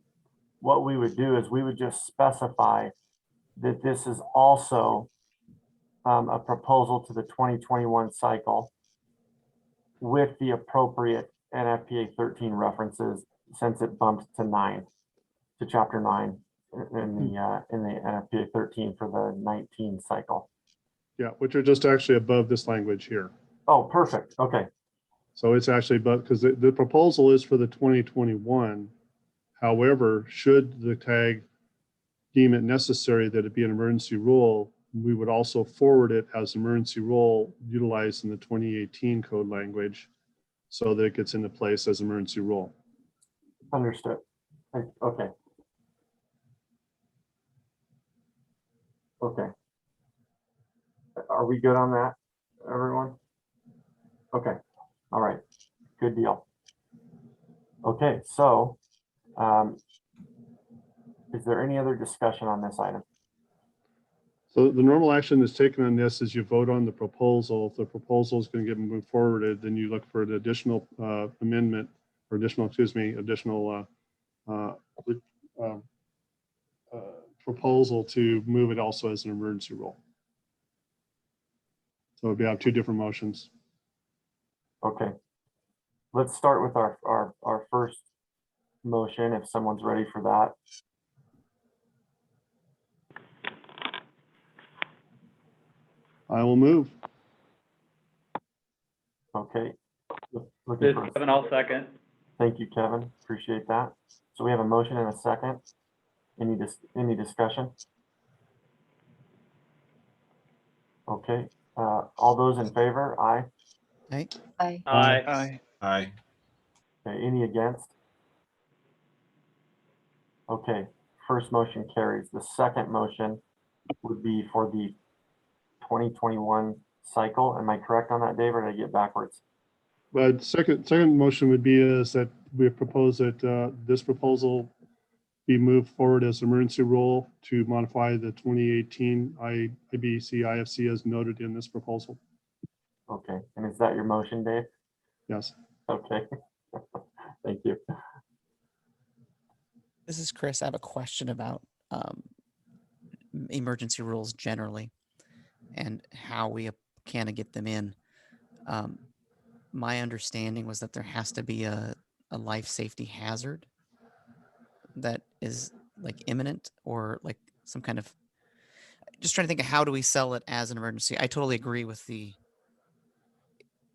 what we would do is we would just specify that this is also a proposal to the 2021 cycle with the appropriate NFPA 13 references, since it bumped to chapter 9 in the NFPA 13 for the 19 cycle. Yeah, which are just actually above this language here. Oh, perfect. Okay. So it's actually above, because the proposal is for the 2021. However, should the tag deem it necessary that it be an emergency rule, we would also forward it as emergency rule utilized in the 2018 code language so that it gets into place as emergency rule. Understood. Okay. Okay. Are we good on that, everyone? Okay. All right. Good deal. Okay, so is there any other discussion on this item? So the normal action that's taken on this is you vote on the proposal. If the proposal is going to get moved forward, then you look for an additional amendment or additional proposal to move it also as an emergency rule. So we have two different motions. Okay. Let's start with our first motion, if someone's ready for that. I will move. Okay. This Kevin, I'll second. Thank you, Kevin. Appreciate that. So we have a motion and a second. Any discussion? Okay. All those in favor? Aye. Aye. Aye. Aye. Aye. Okay, any against? Okay, first motion carries. The second motion would be for the 2021 cycle. Am I correct on that, Dave, or did I get backwards? But second motion would be is that we propose that this proposal be moved forward as emergency rule to modify the 2018 IBC IFC as noted in this proposal. Okay, and is that your motion, Dave? Yes. Okay. Thank you. This is Chris. I have a question about emergency rules generally and how we can get them in. My understanding was that there has to be a life safety hazard that is like imminent or like some kind of, just trying to think of how do we sell it as an emergency. I totally agree with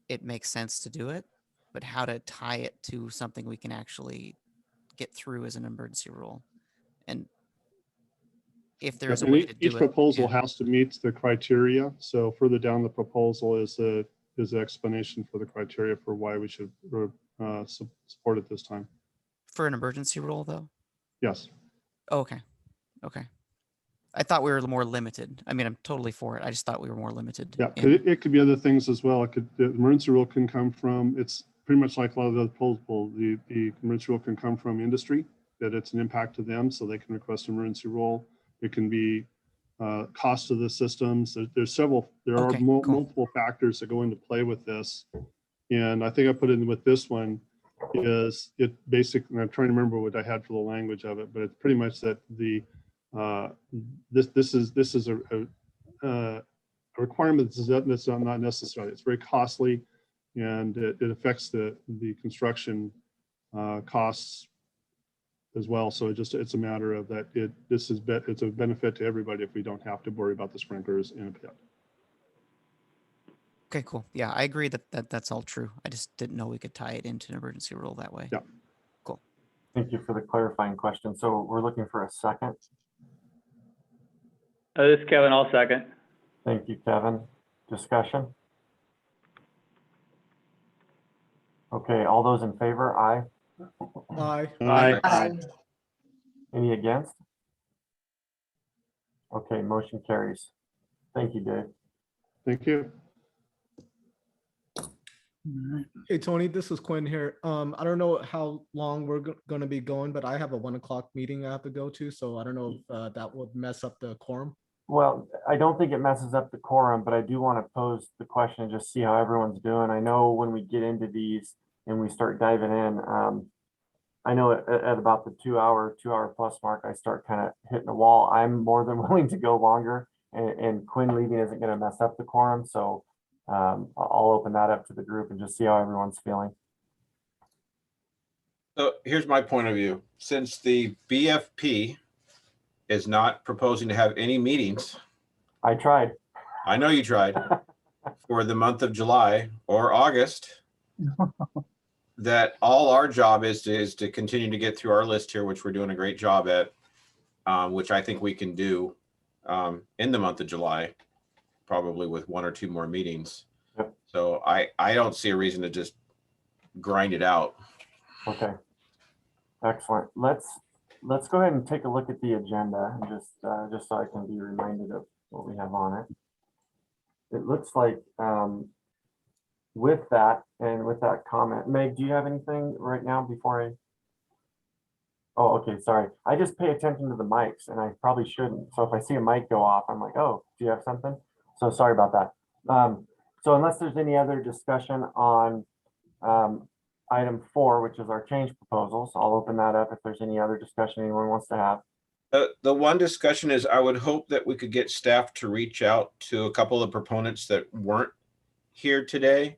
it makes sense to do it, but how to tie it to something we can actually get through as an emergency rule. And if there is a And way to do each it. proposal yeah. has to meet the criteria. So further down the proposal is the explanation for the criteria for why we should support it this time. For an emergency rule, though? Yes. Oh, okay. Okay. I thought we were more limited. I mean, I'm totally for it. I just thought we were more limited. Yeah, in- it could be other things as well. It could, the emergency rule can come from, it's pretty much like a lot of the proposal. The emergency rule can come from industry, that it's an impact to them, so they can request an emergency rule. It can be cost of the systems. There are Okay, cool. multiple factors that go into play with this. And I think I put in with this one is it basically, and I'm trying to remember what I had for the language of it, but it's pretty much that this is a requirement that's not necessary. It's very costly, and it affects the construction costs as well. So it's a matter of that it's a benefit to everybody if we don't have to worry about the sprinklers in a pit. Okay, cool. Yeah, I agree that's all true. I just didn't know we could tie it into an emergency rule that way. Yeah. Cool. Thank you for the clarifying question. So we're looking for a second. This is Kevin, I'll second. Thank you, Kevin. Discussion? Okay, all those in favor, aye. Aye. Aye. Any against? Okay, motion carries. Thank you, Dave. Thank you. Hey, Tony, this is Quinn here. I don't know how long we're going to be going, but I have a 1 o'clock meeting I have to go to. So I don't know if that would mess up the quorum. Well, I don't think it messes up the quorum, but I do want to pose the question and just see how everyone's doing. I know when we get into these and we start diving in, I know at about the 2 hour plus mark, I start kind of hitting the wall. I'm more than willing to go longer, and Quinn leaving isn't going to mess up the quorum. So I'll open that up to the group and just see how everyone's feeling. So here's my point of view. Since the BFP is not proposing to have any meetings, I tried. I know you tried, for the month of July or August, that all our job is to continue to get through our list here, which we're doing a great job at, which I think we can do in the month of July, probably with 1 or 2 more meetings. Yep. So I don't see a reason to just grind it out. Okay. Excellent. Let's go ahead and take a look at the agenda and just so I can be reminded of what we have on it. It looks like with that and with that comment, Meg, do you have anything right now before I? Oh, okay, sorry. I just pay attention to the mics and I probably shouldn't. So if I see a mic go off, I'm like, oh, do you have something? So sorry about that. So unless there's any other discussion on item 4, which is our change proposals, I'll open that up if there's any other discussion anyone wants to have. The one discussion is I would hope that we could get staff to reach out to a couple of proponents that weren't here today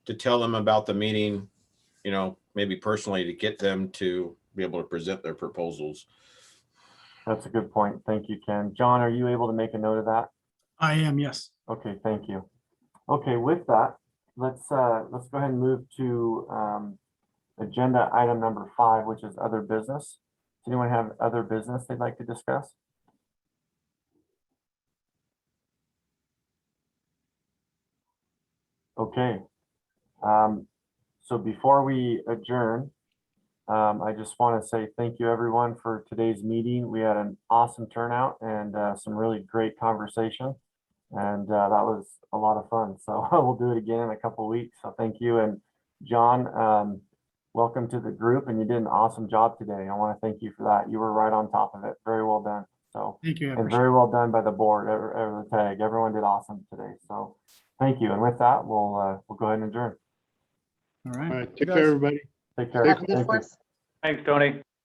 to tell them about the meeting, maybe personally, to get them to be able to present their proposals. That's a good point. Thank you, Ken. John, are you able to make a note of that? I am, yes. Okay, thank you. Okay, with that, let's go ahead and move to agenda item number 5, which is other business. Does anyone have other business they'd like to discuss? Okay. So before we adjourn, I just want to say thank you everyone for today's meeting. We had an awesome turnout and some really great conversation. And that was a lot of fun. So we'll do it again in a couple of weeks. So thank you. And John, welcome to the group. And you did an awesome job today. I want to thank you for that. You were right on top of it. Very well done. So Thank you. I and appreciate very well done by the board, the tag. Everyone did awesome today. So thank you. And with that, we'll go ahead and adjourn. it. All right. All right, take care, everybody. Take care. Have a good Thank you. course. Thanks, Tony.